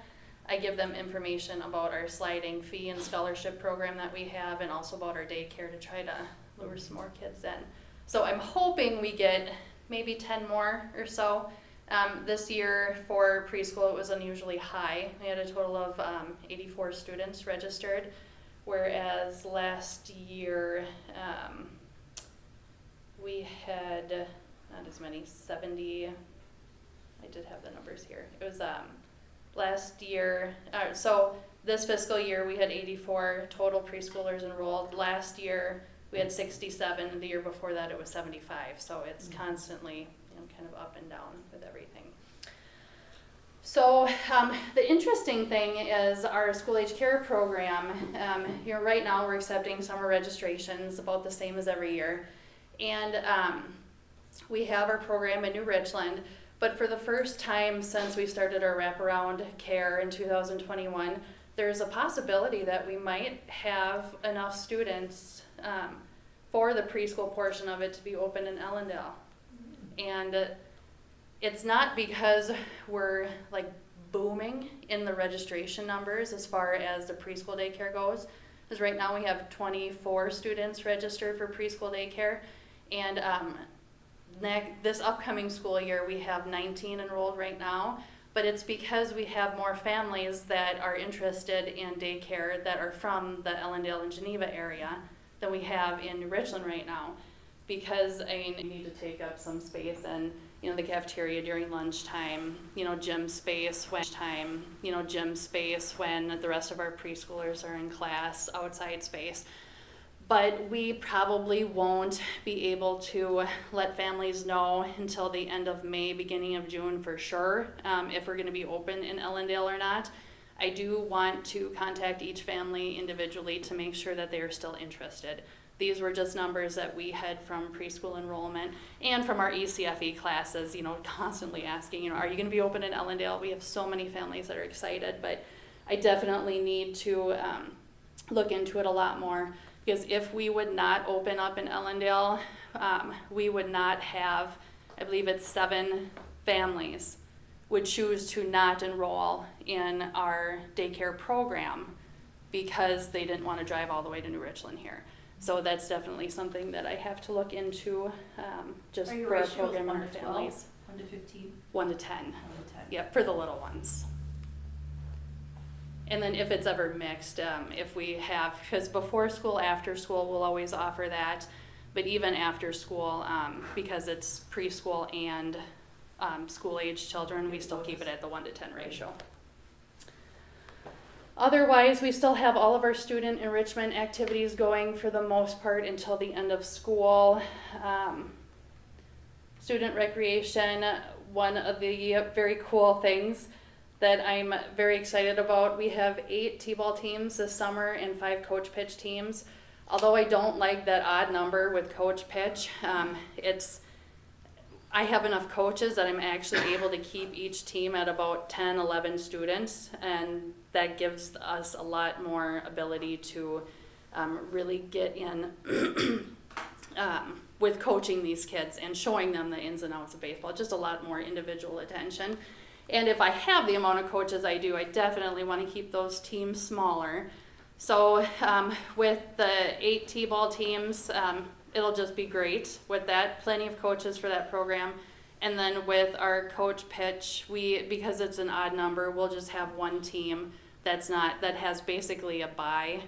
Speaker 13: I give them information about our sliding fee and scholarship program that we have and also about our daycare to try to lure some more kids in. So I'm hoping we get maybe 10 more or so. This year for preschool it was unusually high. We had a total of 84 students registered. Whereas last year, we had not as many, 70, I did have the numbers here. It was last year, so this fiscal year we had 84 total preschoolers enrolled. Last year we had 67, and the year before that it was 75. So it's constantly, you know, kind of up and down with everything. So the interesting thing is our school age care program. You know, right now we're accepting summer registrations about the same as every year, and we have our program in New Richland, but for the first time since we started our wraparound care in 2021, there's a possibility that we might have enough students for the preschool portion of it to be open in Ellendale. And it's not because we're like booming in the registration numbers as far as the preschool daycare goes, because right now we have 24 students registered for preschool daycare, and this upcoming school year we have 19 enrolled right now, but it's because we have more families that are interested in daycare that are from the Ellendale and Geneva area than we have in New Richland right now, because I mean, you need to take up some space and the cafeteria during lunchtime, gym space when the rest of our preschoolers are in class, outside space. But we probably won't be able to let families know until the end of May, beginning of June for sure, if we're going to be open in Ellendale or not. I do want to contact each family individually to make sure that they are still interested. These were just numbers that we had from preschool enrollment and from our ECFE classes, constantly asking, are you going to be open in Ellendale? We have so many families that are excited, but I definitely need to look into it a lot more, because if we would not open up in Ellendale, we would not have, I believe it's 7 families would choose to not enroll in our daycare program because they didn't want to drive all the way to New Richland here. So that's definitely something that I have to look into, just
Speaker 10: Are your
Speaker 13: for our
Speaker 10: ratios
Speaker 13: program
Speaker 10: 1
Speaker 13: and
Speaker 10: to
Speaker 13: our
Speaker 10: 12?
Speaker 13: families.
Speaker 10: 1 to 15?
Speaker 13: 1 to 10.
Speaker 10: 1 to 10.
Speaker 13: Yep, for the little ones. And then if it's ever mixed, if we have, because before school, after school, we'll always offer that. But even after school, because it's preschool and school-age children, we still keep it at the 1 to 10 ratio. Otherwise, we still have all of our student enrichment activities going for the most part until the end of school. Student recreation, one of the very cool things that I'm very excited about, we have 8 t-ball teams this summer and 5 coach pitch teams. Although I don't like that odd number with coach pitch, I have enough coaches that I'm actually able to keep each team at about 10, 11 students, and that gives us a lot more ability to really get in with coaching these kids and showing them the ins and outs of baseball, just a lot more individual attention. And if I have the amount of coaches I do, I definitely want to keep those teams smaller. So with the 8 t-ball teams, it'll just be great with that, plenty of coaches for that program. And then with our coach pitch, because it's an odd number, we'll just have 1 team that has basically a bye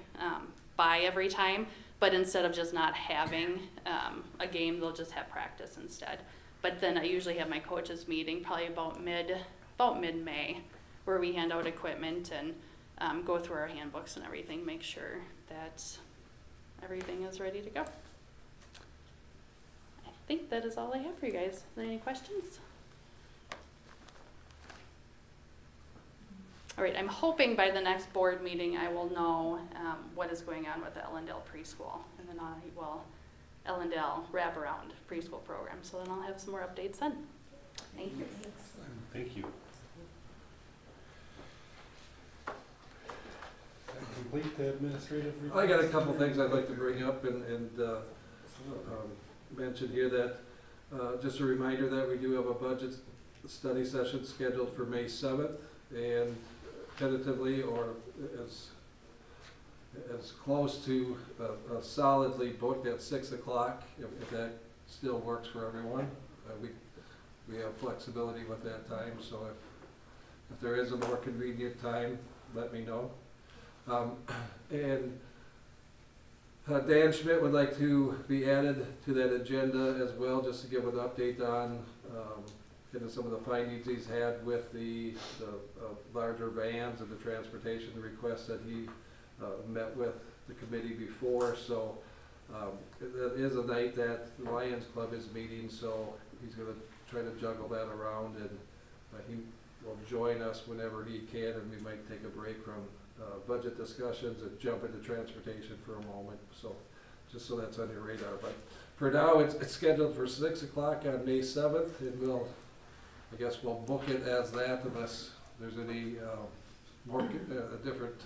Speaker 13: every time, but instead of just not having a game, they'll just have practice instead. But then I usually have my coaches meeting probably about mid-May, where we hand out equipment and go through our handbooks and everything, make sure that everything is ready to go. I think that is all I have for you guys. Are there any questions? All right, I'm hoping by the next board meeting I will know what is going on with the Ellendale preschool, and then I will Ellendale wraparound preschool program. So then I'll have some more updates then. Thank you.
Speaker 1: Thank you. Complete the administrative report?
Speaker 3: I got a couple things I'd like to bring up and mention here that, just a reminder that we do have a budget study session scheduled for May 7th, and tentatively, or as close to solidly booked at 6 o'clock, if that still works for everyone. We have flexibility with that time, so if there is a more convenient time, let me know. And Dan Schmidt would like to be added to that agenda as well, just to give an update on some of the findings he's had with the larger vans and the transportation requests that he met with the committee before. So that is a night that the Lions Club is meeting, so he's going to try to juggle that around, and he will join us whenever he can, and we might take a break from budget discussions and jump into transportation for a moment. So just so that's on your radar. But For now, it's scheduled for 6 o'clock on May 7th, and I guess we'll book it as that unless there's any a different,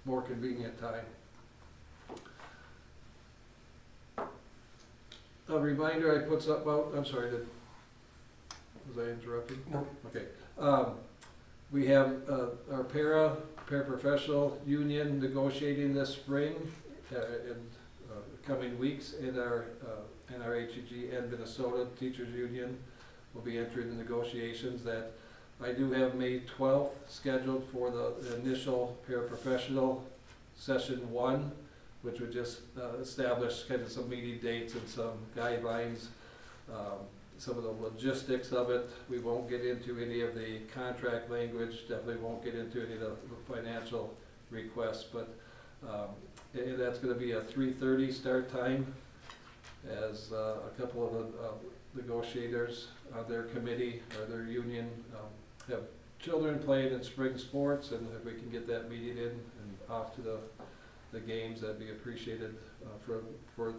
Speaker 3: more convenient time. A reminder, I put something out, I'm sorry, was I interrupting?
Speaker 11: No.
Speaker 3: Okay. We have our paraprofessional union negotiating this spring in coming weeks, and our NRHEG and Minnesota Teachers Union will be entering the negotiations. That I do have May 12th scheduled for the initial paraprofessional session 1, which would just establish kind of some meeting dates and some guidelines, some of the logistics of it. We won't get into any of the contract language, definitely won't get into any of the financial requests, but and that's going to be a 3:30 start time, as a couple of the negotiators on their committee or their union have children playing in spring sports, and if we can get that meeting in and off to the games, that'd be appreciated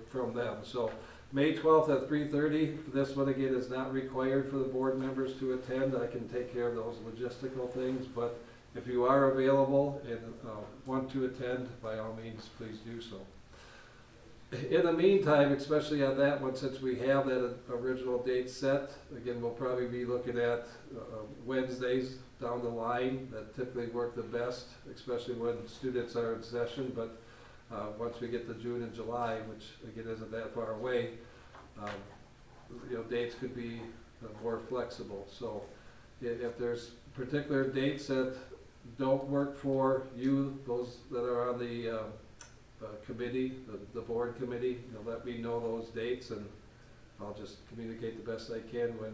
Speaker 3: from them. So May 12th at 3:30. This one again is not required for the board members to attend. I can take care of those logistical things, but if you are available and want to attend, by all means, please do so. In the meantime, especially on that one, since we have that original date set, again, we'll probably be looking at Wednesdays down the line that typically work the best, especially when students are in session. But once we get to June and July, which again isn't that far away, dates could be more flexible. So if there's particular dates that don't work for you, those that are on the committee, the board committee, let me know those dates, and I'll just communicate the best I can when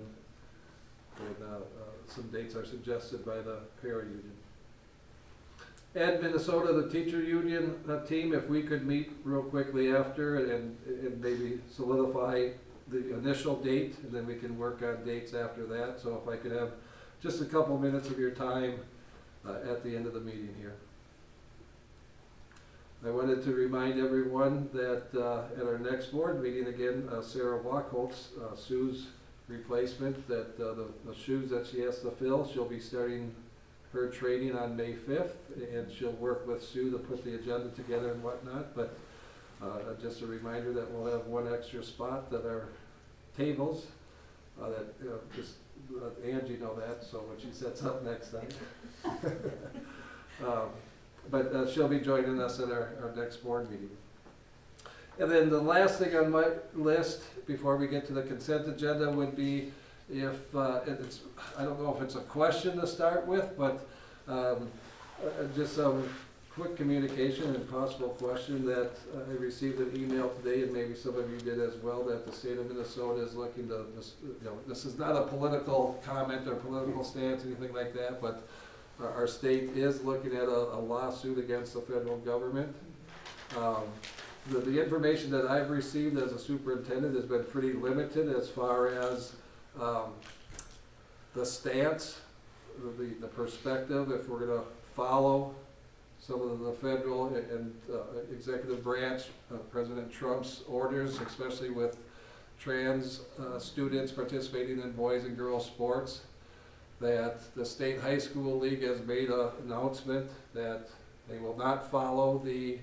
Speaker 3: some dates are suggested by the para union. And Minnesota, the teacher union team, if we could meet real quickly after and maybe solidify the initial date, and then we can work on dates after that. So if I could have just a couple minutes of your time at the end of the meeting here. I wanted to remind everyone that at our next board meeting, again, Sarah Wachholz, Sue's replacement, that the shoes that she has to fill, she'll be starting her training on May 5th, and she'll work with Sue to put the agenda together and whatnot. But just a reminder that we'll have one extra spot at our tables, just let Angie know that, so when she sets up next time. But she'll be joining us at our next board meeting. And then the last thing on my list before we get to the consent agenda would be if I don't know if it's a question to start with, but just some quick communication and possible question that I received an email today, and maybe some of you did as well, that the state of Minnesota is looking to, this is not a political comment or political stance, anything like that, but our state is looking at a lawsuit against the federal government. The information that I've received as a superintendent has been pretty limited as far as the stance, the perspective, if we're going to follow some of the federal and executive branch of President Trump's orders, especially with trans students participating in boys and girls sports. That the State High School League has made an announcement that they will not follow the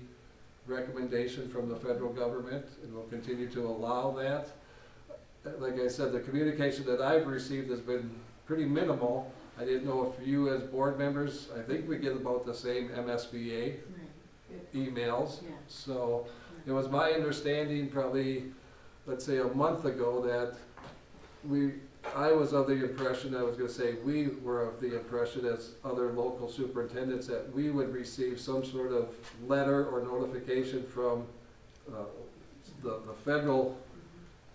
Speaker 3: recommendation from the federal government and will continue to allow that. Like I said, the communication that I've received has been pretty minimal. I didn't know if you as board members, I think we get about the same MSBA emails.
Speaker 12: Yeah.
Speaker 3: So it was my understanding probably, let's say a month ago, that I was of the impression, we were of the impression as other local superintendents that we would receive some sort of letter or notification from the federal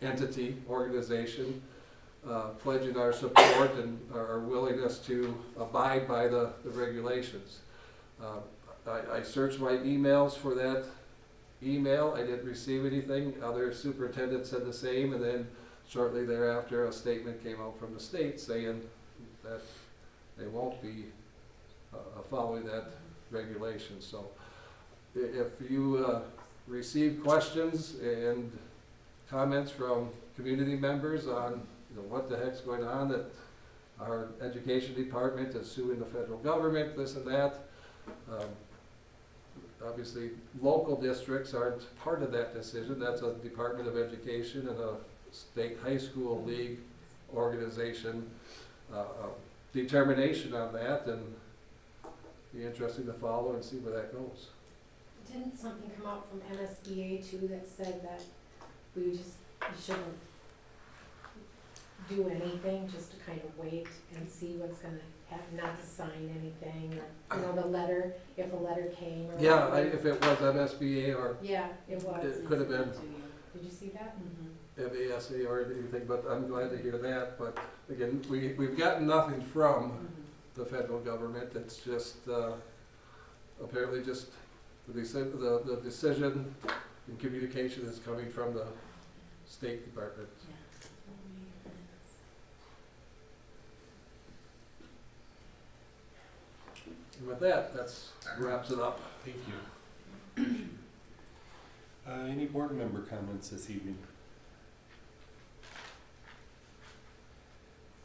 Speaker 3: entity, organization, pledging our support and our willingness to abide by the regulations. I searched my emails for that email. I didn't receive anything. Other superintendents said the same, and then shortly thereafter, a statement came out from the state saying that they won't be following that regulation. So if you receive questions and comments from community members on, what the heck's going on, that our education department is suing the federal government, this and that. Obviously, local districts aren't part of that decision. That's a Department of Education and a state high school league organization determination on that, and be interesting to follow and see where that goes.
Speaker 2: Didn't something come out from MSBA too that said that we shouldn't do anything, just to kind of wait and see what's gonna happen, not to sign anything, or, the letter, if a letter came or.
Speaker 3: Yeah, if it was MSBA or
Speaker 2: Yeah, it was.
Speaker 3: it could have been
Speaker 2: Did you see that?
Speaker 3: MASA or anything, but I'm glad to hear that. But again, we've gotten nothing from the federal government. It's just apparently just the decision and communication is coming from the State Department. And with that, wraps it up.
Speaker 1: Thank you. Any board member comments this evening?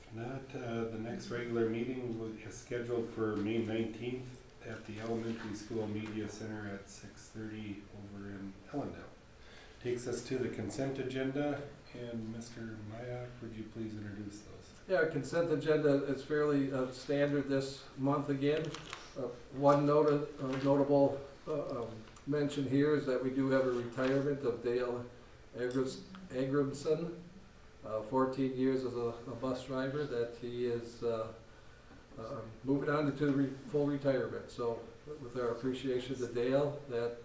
Speaker 1: If not, the next regular meeting is scheduled for May 19th at the Elementary School Media Center at 6:30 over in Ellendale. Takes us to the consent agenda, and Mr. Mayak, would you please introduce those?
Speaker 3: Yeah, our consent agenda is fairly standard this month again. One notable mention here is that we do have a retirement of Dale Agrimson, 14 years as a bus driver, that he is moving on to full retirement. So with our appreciation to Dale, that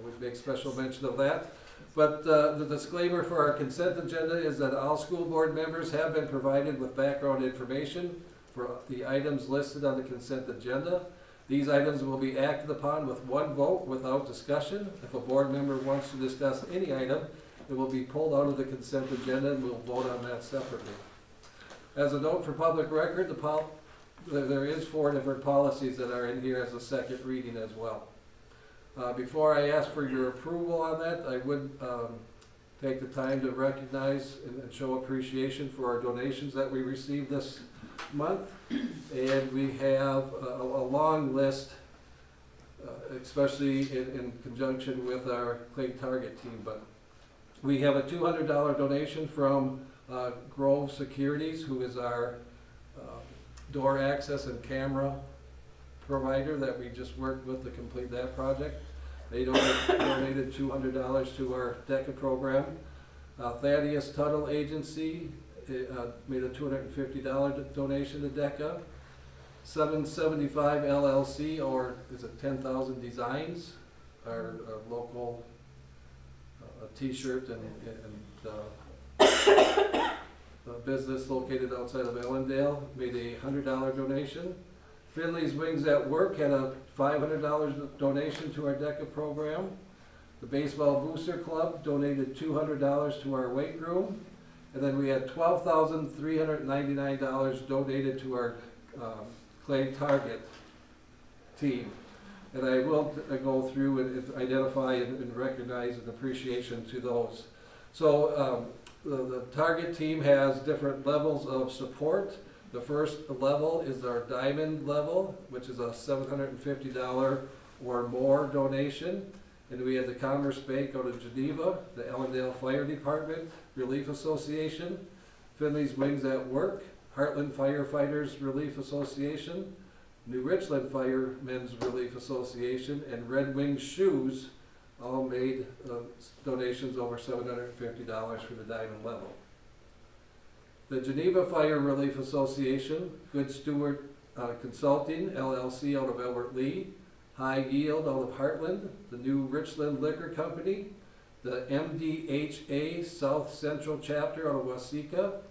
Speaker 3: we make special mention of that. But the disclaimer for our consent agenda is that all school board members have been provided with background information for the items listed on the consent agenda. These items will be acted upon with one vote without discussion. If a board member wants to discuss any item, it will be pulled out of the consent agenda and we'll vote on that separately. As a note for public record, there is 4 different policies that are in here as a second reading as well. Before I ask for your approval on that, I would take the time to recognize and show appreciation for our donations that we received this month. And we have a long list, especially in conjunction with our Clay Target team. But we have a $200 donation from Grove Securities, who is our door access and camera provider that we just worked with to complete that project. They donated $200 to our DECA program. Thaddeus Tuttle Agency made a $250 donation to DECA. 775 LLC, or is it 10,000 Designs, our local t-shirt and business located outside of Ellendale, made a $100 donation. Finley's Wings at Work had a $500 donation to our DECA program. The Baseball Booster Club donated $200 to our weight room. And then we had $12,399 donated to our Clay Target team. And I will go through and identify and recognize an appreciation to those. So the Target team has different levels of support. The first level is our diamond level, which is a $750 or more donation. And we had the Commerce Bank out of Geneva, the Ellendale Fire Department Relief Association, Finley's Wings at Work, Heartland Firefighters Relief Association, New Richland Firemen's Relief Association, and Red Wings Shoes all made donations over $750 for the diamond level. The Geneva Fire Relief Association, Good Stewart Consulting, LLC out of Albert Lee, High Yield out of Heartland, the New Richland Liquor Company, the MDHA South Central Chapter out of Waseca,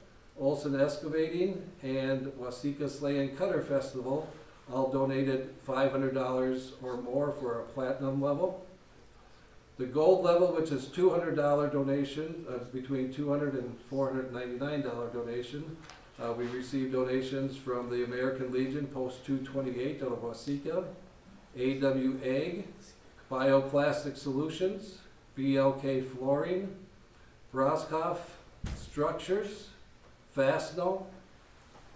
Speaker 3: Olson Excavating, and Waseca Sleigh and Cutter Festival all donated $500 or more for a platinum level. The gold level, which is $200 donation, between $200 and $499 donation. We received donations from the American Legion Post 228 out of Waseca, AWAG, Bioplastic Solutions, BLK Flooring, Roscoff Structures, Fastno,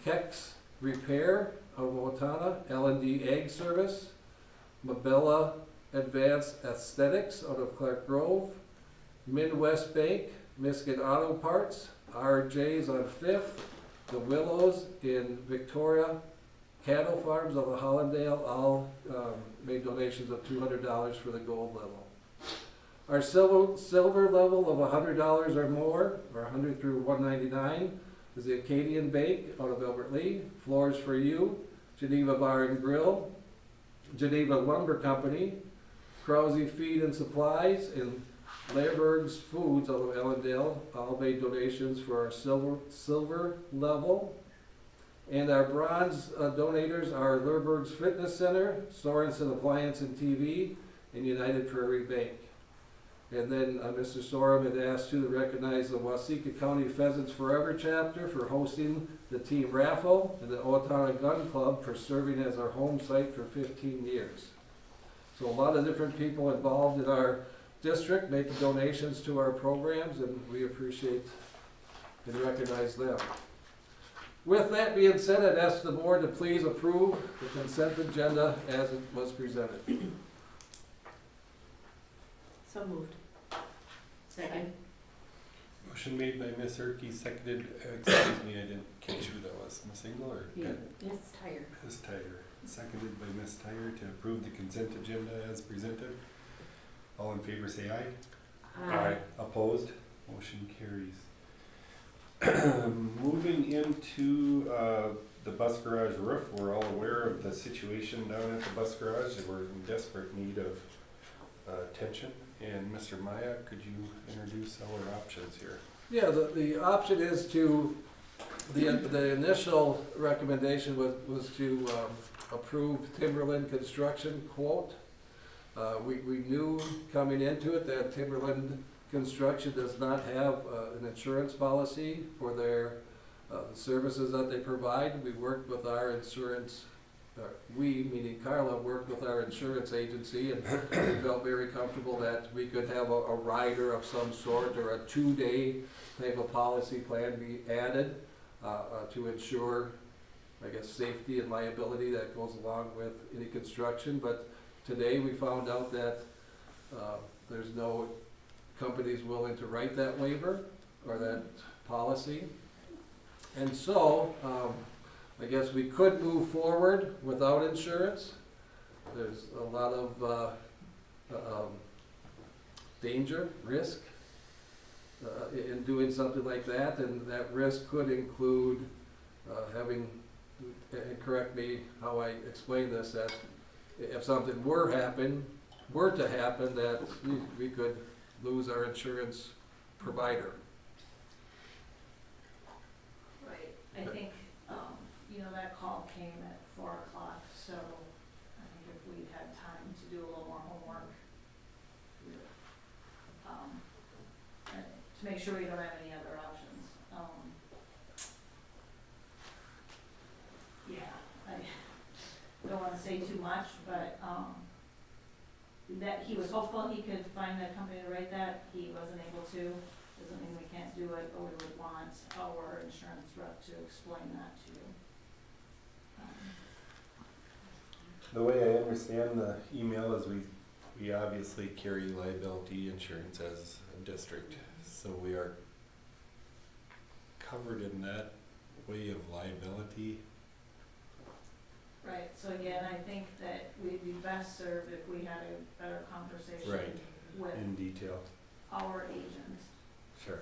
Speaker 3: Kex Repair of Owatonna, L&D Ag Service, Mabella Advanced Aesthetics out of Clark Grove, Midwest Bank, Michigan Auto Parts, RJ's on Fifth, the Willows in Victoria, Cattle Farms of the Hollandale, all made donations of $200 for the gold level. Our silver level of $100 or more, or 100 through 199, is the Acadian Bank out of Albert Lee, Floors for You, Geneva Bar and Grill, Geneva Lumber Company, Krause Feed and Supplies, and Lehrberg's Foods out of Ellendale, all made donations for our silver level. And our bronze donators are Lehrberg's Fitness Center, Sorensen Appliance and TV, and United Prairie Bank. And then Mr. Sorum had asked to recognize the Waseca County Pheasants Forever chapter for hosting the team raffle, and the Owatonna Gun Club for serving as our home site for 15 years. So a lot of different people involved in our district making donations to our programs, and we appreciate and recognize them. With that being said, I'd ask the board to please approve the consent agenda as it was presented.
Speaker 4: So moved.
Speaker 10: Second.
Speaker 1: Motion made by Ms. Erke, seconded, excuse me, I didn't catch who that was, Ms. Engel or?
Speaker 2: It's tired.
Speaker 1: Ms. Tyler, seconded by Ms. Tyler to approve the consent agenda as presented. All in favor say aye.
Speaker 6: Aye.
Speaker 1: Opposed? Motion carries. Moving into the bus garage roof, we're all aware of the situation down at the bus garage. We're in desperate need of attention. And Mr. Maya, could you introduce our options here?
Speaker 3: Yeah, the option is to, the initial recommendation was to approve Timberland construction quote. We knew coming into it that Timberland Construction does not have an insurance policy for their services that they provide. We worked with our insurance, we, meaning Carla, worked with our insurance agency, and we felt very comfortable that we could have a rider of some sort or a 2-day type of policy plan be added to ensure, I guess, safety and liability that goes along with any construction. But today we found out that there's no companies willing to write that waiver or that policy. And so, I guess we could move forward without insurance. There's a lot of danger, risk in doing something like that, and that risk could include having, and correct me how I explain this, that if something were to happen, that we could lose our insurance provider.
Speaker 14: Right, I think, that call came at 4 o'clock, so I think if we'd had time to do a little more homework, to make sure we don't have any other options. I don't wanna say too much, but, that he was hopeful he could find a company to write that. He wasn't able to. Doesn't mean we can't do it, but we would want our insurance rep to explain that to you.
Speaker 1: The way I understand the email is we obviously carry liability insurance as a district, so we are covered in that way of liability.
Speaker 14: Right, so again, I think that we'd be best served if we had a better conversation
Speaker 1: Right.
Speaker 14: with
Speaker 1: In detail.
Speaker 14: our agent.
Speaker 1: Sure.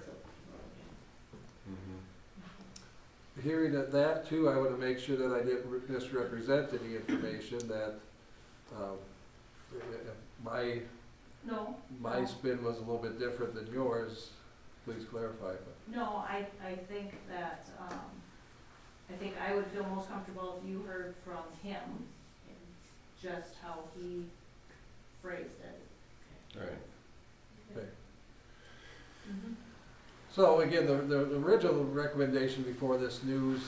Speaker 3: Hearing that too, I want to make sure that I didn't misrepresent any information, that if my spin was a little bit different than yours, please clarify.
Speaker 14: No, I think that, I think I would feel most comfortable if you heard from him and just how he phrased it.
Speaker 1: Right.
Speaker 3: Okay.
Speaker 14: Mm-hmm.
Speaker 3: So again, the original recommendation before this news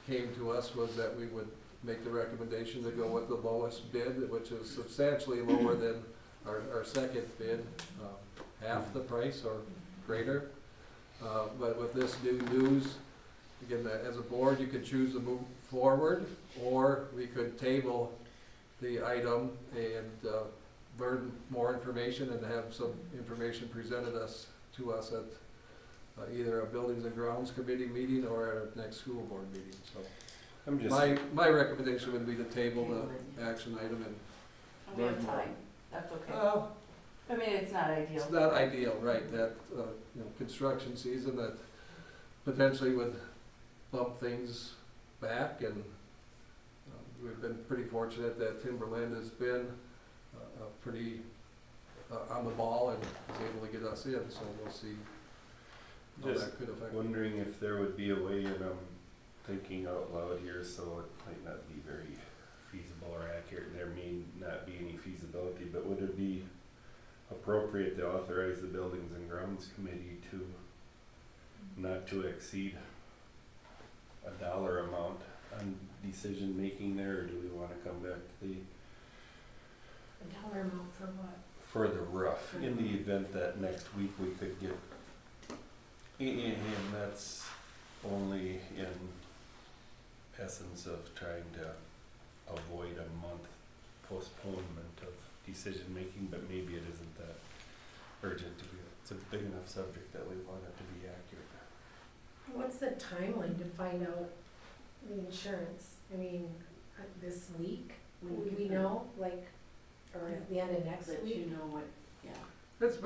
Speaker 3: came to us was that we would make the recommendation to go with the lowest bid, which is substantially lower than our second bid, half the price or greater. But with this new news, again, as a board, you could choose to move forward, or we could table the item and learn more information and have some information presented to us at either a Buildings and Grounds Committee meeting or at our next school board meeting. So
Speaker 1: I'm just,
Speaker 3: my recommendation would be to table the action item and
Speaker 10: We have
Speaker 3: learn more.
Speaker 10: time, that's okay.
Speaker 3: Well,
Speaker 10: I mean, it's not ideal.
Speaker 3: it's not ideal, right, that, construction season that potentially would bump things back, and we've been pretty fortunate that Timberland has been pretty on the ball and is able to get us in, so we'll see how
Speaker 1: Just
Speaker 3: that could affect.
Speaker 1: wondering if there would be a way, and I'm thinking out loud here, so it might not be very feasible or accurate, there may not be any feasibility, but would it be appropriate to authorize the Buildings and Grounds Committee to not to exceed a dollar amount on decision making there, or do we wanna come back to the
Speaker 2: A dollar amount for what?
Speaker 1: for the roof, in the event that next week we could get, and that's only in essence of trying to avoid a month postponement of decision making, but maybe it isn't that urgent to be, it's a big enough subject that we want it to be accurate.
Speaker 2: What's the timeline to find out the insurance? I mean, this week, would we know, like, or at the end of next
Speaker 14: Let
Speaker 2: week?
Speaker 14: you know what, yeah.
Speaker 3: It's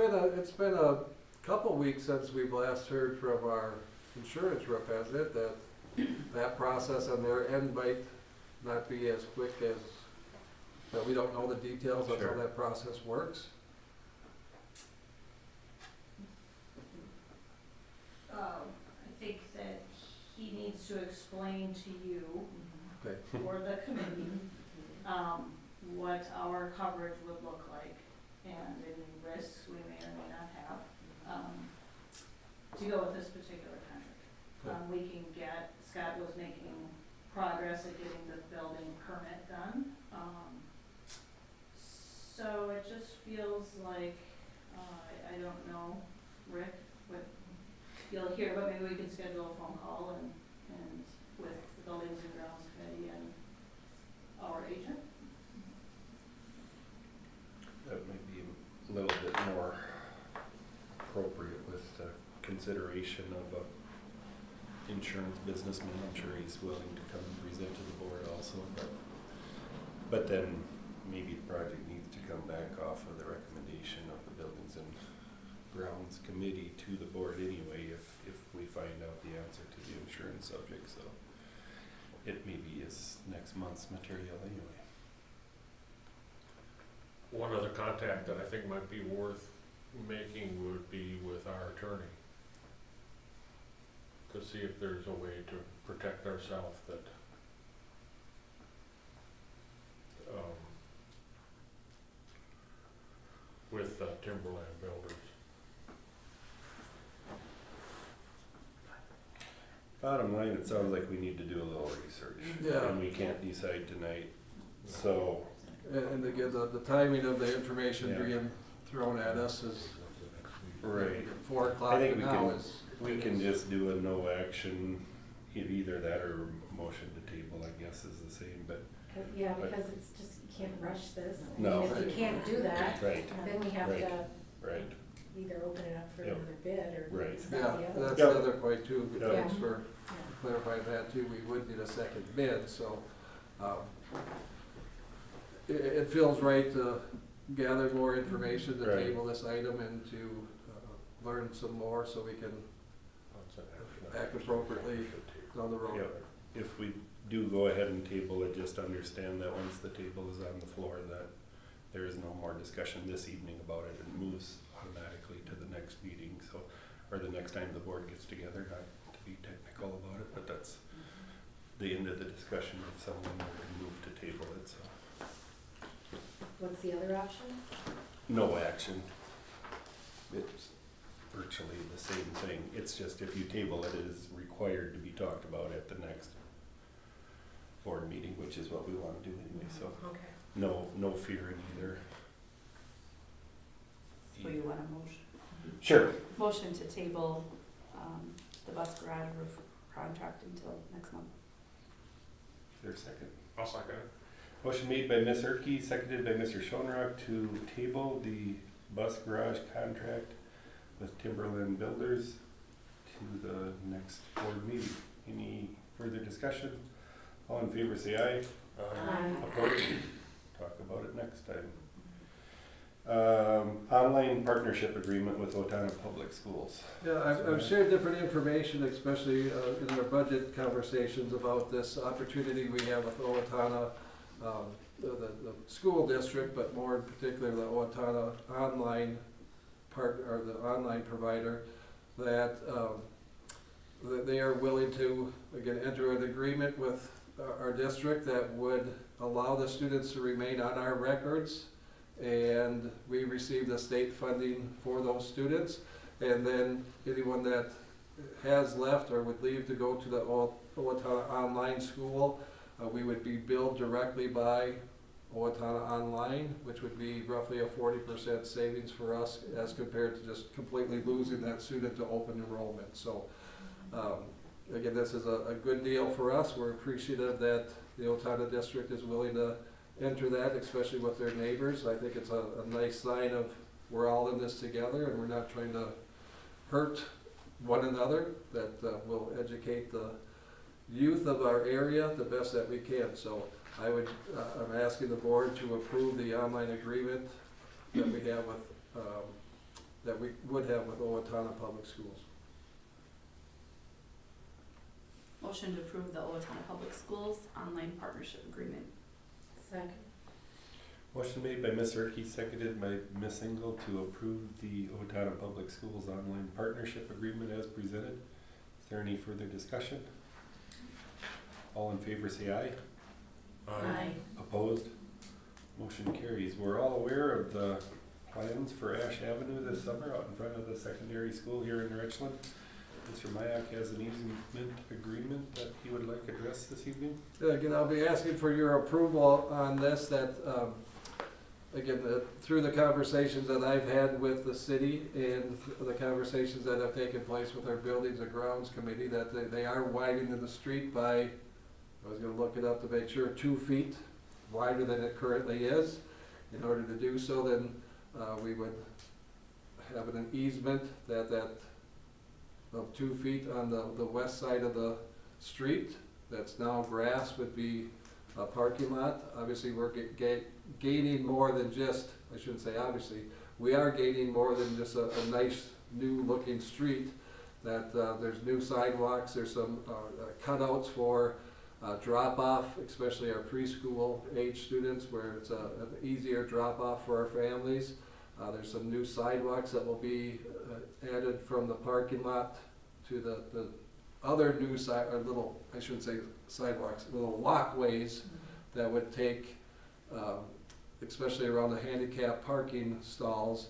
Speaker 3: been a couple weeks since we've last heard from our insurance representative that process on their end might not be as quick as, but we don't know the details of how
Speaker 1: Sure.
Speaker 3: that process works.
Speaker 14: I think that he needs to explain to you,
Speaker 3: Okay.
Speaker 14: or the committee, what our coverage would look like and any risks we may or may not have, to go with this particular contract. We can get, Scott was making progress at getting the building permit done. So it just feels like, I don't know, Rick, what you'll hear, but maybe we can schedule a phone call and with the Buildings and Grounds Committee and our agent.
Speaker 1: That might be a little bit more appropriate with the consideration of a insurance businessman. I'm sure he's willing to come and present to the board also, but then maybe the project needs to come back off of the recommendation of the Buildings and Grounds Committee to the board anyway, if we find out the answer to the insurance subject, so it maybe is next month's material anyway.
Speaker 6: One other contact that I think might be worth making would be with our attorney, to see if there's a way to protect ourselves that, with Timberland Builders.
Speaker 1: Bottom line, it sounds like we need to do a little research.
Speaker 3: Yeah.
Speaker 1: And we can't decide tonight, so.
Speaker 3: And again, the timing of the information
Speaker 1: Yeah.
Speaker 3: being thrown at us is
Speaker 1: Right.
Speaker 3: 4
Speaker 1: I
Speaker 3: o'clock
Speaker 1: think we
Speaker 3: now
Speaker 1: can,
Speaker 3: is.
Speaker 1: we can just do a no action, either that or motion to table, I guess is the same, but,
Speaker 2: Yeah, because it's just, you can't rush this. I
Speaker 1: No.
Speaker 2: mean, if you can't do that,
Speaker 1: right,
Speaker 2: then we have
Speaker 1: Right.
Speaker 2: to
Speaker 1: right.
Speaker 2: either open it up for
Speaker 1: Yep.
Speaker 2: another bid or
Speaker 1: Right.
Speaker 2: it's
Speaker 3: Yeah,
Speaker 2: not the other.
Speaker 3: that's
Speaker 1: Yeah.
Speaker 3: the other point too,
Speaker 1: Yeah.
Speaker 3: thanks for
Speaker 2: Yeah.
Speaker 3: clarifying that too, we would need a second bid, so, it feels right to gather more information to
Speaker 1: Right.
Speaker 3: table this item and to, learn some more so we can act appropriately down the road.
Speaker 1: Yep. If we do go ahead and table it, just understand that once the table is on the floor, that there is no more discussion this evening about it. It moves automatically to the next meeting, so, or the next time the board gets together, not to be technical about it, but that's the end of the discussion if someone were to move to table it, so.
Speaker 2: What's the other option?
Speaker 1: No action. It's virtually the same thing. It's just if you table it, it is required to be talked about at the next board meeting, which is what we want to do anyway, so
Speaker 2: Okay.
Speaker 1: no fear in either.
Speaker 10: So you want a motion?
Speaker 1: Sure.
Speaker 10: Motion to table, bus garage roof contract until next month.
Speaker 1: Is there a second?
Speaker 6: I'll second it.
Speaker 1: Motion made by Ms. Erke, seconded by Mr. Schoenrock to table the bus garage contract with Timberland Builders to the next board meeting. Any further discussion? All in favor say aye. Opposed? Talk about it next time. Online partnership agreement with Owatonna Public Schools.
Speaker 3: Yeah, I've shared different information, especially in our budget conversations about this opportunity we have with Owatonna, the school district, but more in particular the Owatonna online or the online provider, that they are willing to, again, enter an agreement with our district that would allow the students to remain on our records, and we receive the state funding for those students. And then anyone that has left or would leave to go to the Owatonna Online School, we would be billed directly by Owatonna Online, which would be roughly a 40% savings for us as compared to just completely losing that student to open enrollment. So again, this is a good deal for us. We're appreciative that the Owatonna district is willing to enter that, especially with their neighbors. I think it's a nice sign of we're all in this together and we're not trying to hurt one another, that will educate the youth of our area the best that we can. So I'm asking the board to approve the online agreement that we have with, that we would have with Owatonna Public Schools.
Speaker 10: Motion to approve the Owatonna Public Schools online partnership agreement.
Speaker 2: Second.
Speaker 1: Motion made by Ms. Erke, seconded by Ms. Engel to approve the Owatonna Public Schools online partnership agreement as presented. Is there any further discussion? All in favor say aye.
Speaker 2: Aye.
Speaker 1: Opposed? Motion carries. We're all aware of the plans for Ash Avenue this summer out in front of the secondary school here in Richland. Mr. Mayak has an easement agreement that he would like addressed this evening.
Speaker 3: Again, I'll be asking for your approval on this, that, again, through the conversations that I've had with the city and the conversations that have taken place with our Buildings and Grounds Committee, that they are widening the street by, I was gonna look it up to make sure, 2 feet wider than it currently is. In order to do so, then we would have an easement that of 2 feet on the west side of the street. That's now grass, would be a parking lot. Obviously, we're gaining more than just, I shouldn't say obviously, we are gaining more than just a nice new looking street. That there's new sidewalks, there's some cutouts for drop off, especially our preschool age students, where it's an easier drop off for our families. There's some new sidewalks that will be added from the parking lot to the other new little, I shouldn't say sidewalks, little walkways that would take, especially around the handicap parking stalls,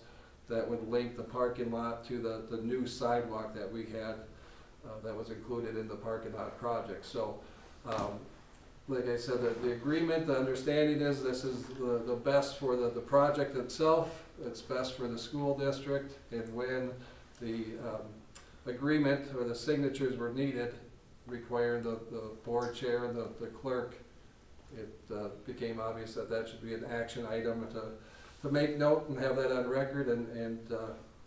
Speaker 3: that would link the parking lot to the new sidewalk that we had that was included in the parking lot project. So like I said, the agreement, the understanding is this is the best for the project itself. It's best for the school district, and when the agreement or the signatures were needed, requiring the board chair and the clerk, it became obvious that that should be an action item to make note and have that on record, and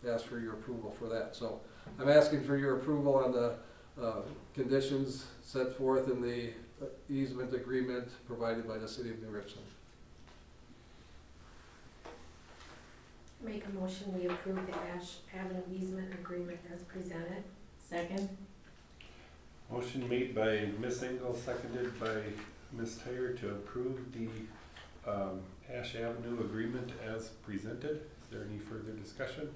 Speaker 3: ask for your approval for that. So I'm asking for your approval on the conditions set forth in the easement agreement provided by the City of New Richland.
Speaker 2: Make a motion, we approve the Ash Avenue easement agreement as presented. Second.
Speaker 1: Motion made by Ms. Engel, seconded by Ms. Tyre to approve the Ash Avenue agreement as presented. Is there any further discussion?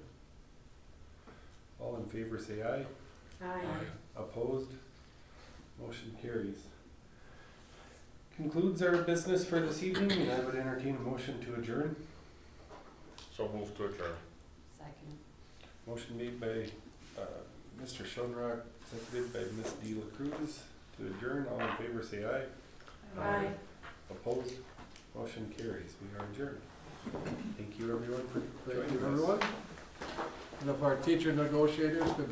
Speaker 1: All in favor say aye.
Speaker 2: Aye.
Speaker 1: Opposed? Motion carries. Concludes our business for this evening, and I would entertain a motion to adjourn.
Speaker 6: So move to adjourn.
Speaker 9: Second.
Speaker 1: Motion made by Mr. Schoenrock, seconded by Ms. De La Cruz to adjourn. All in favor say aye.
Speaker 2: Aye.
Speaker 1: Opposed? Motion carries. We are adjourned. Thank you everyone for joining us.
Speaker 3: Thank you, everyone. And if our teacher negotiators could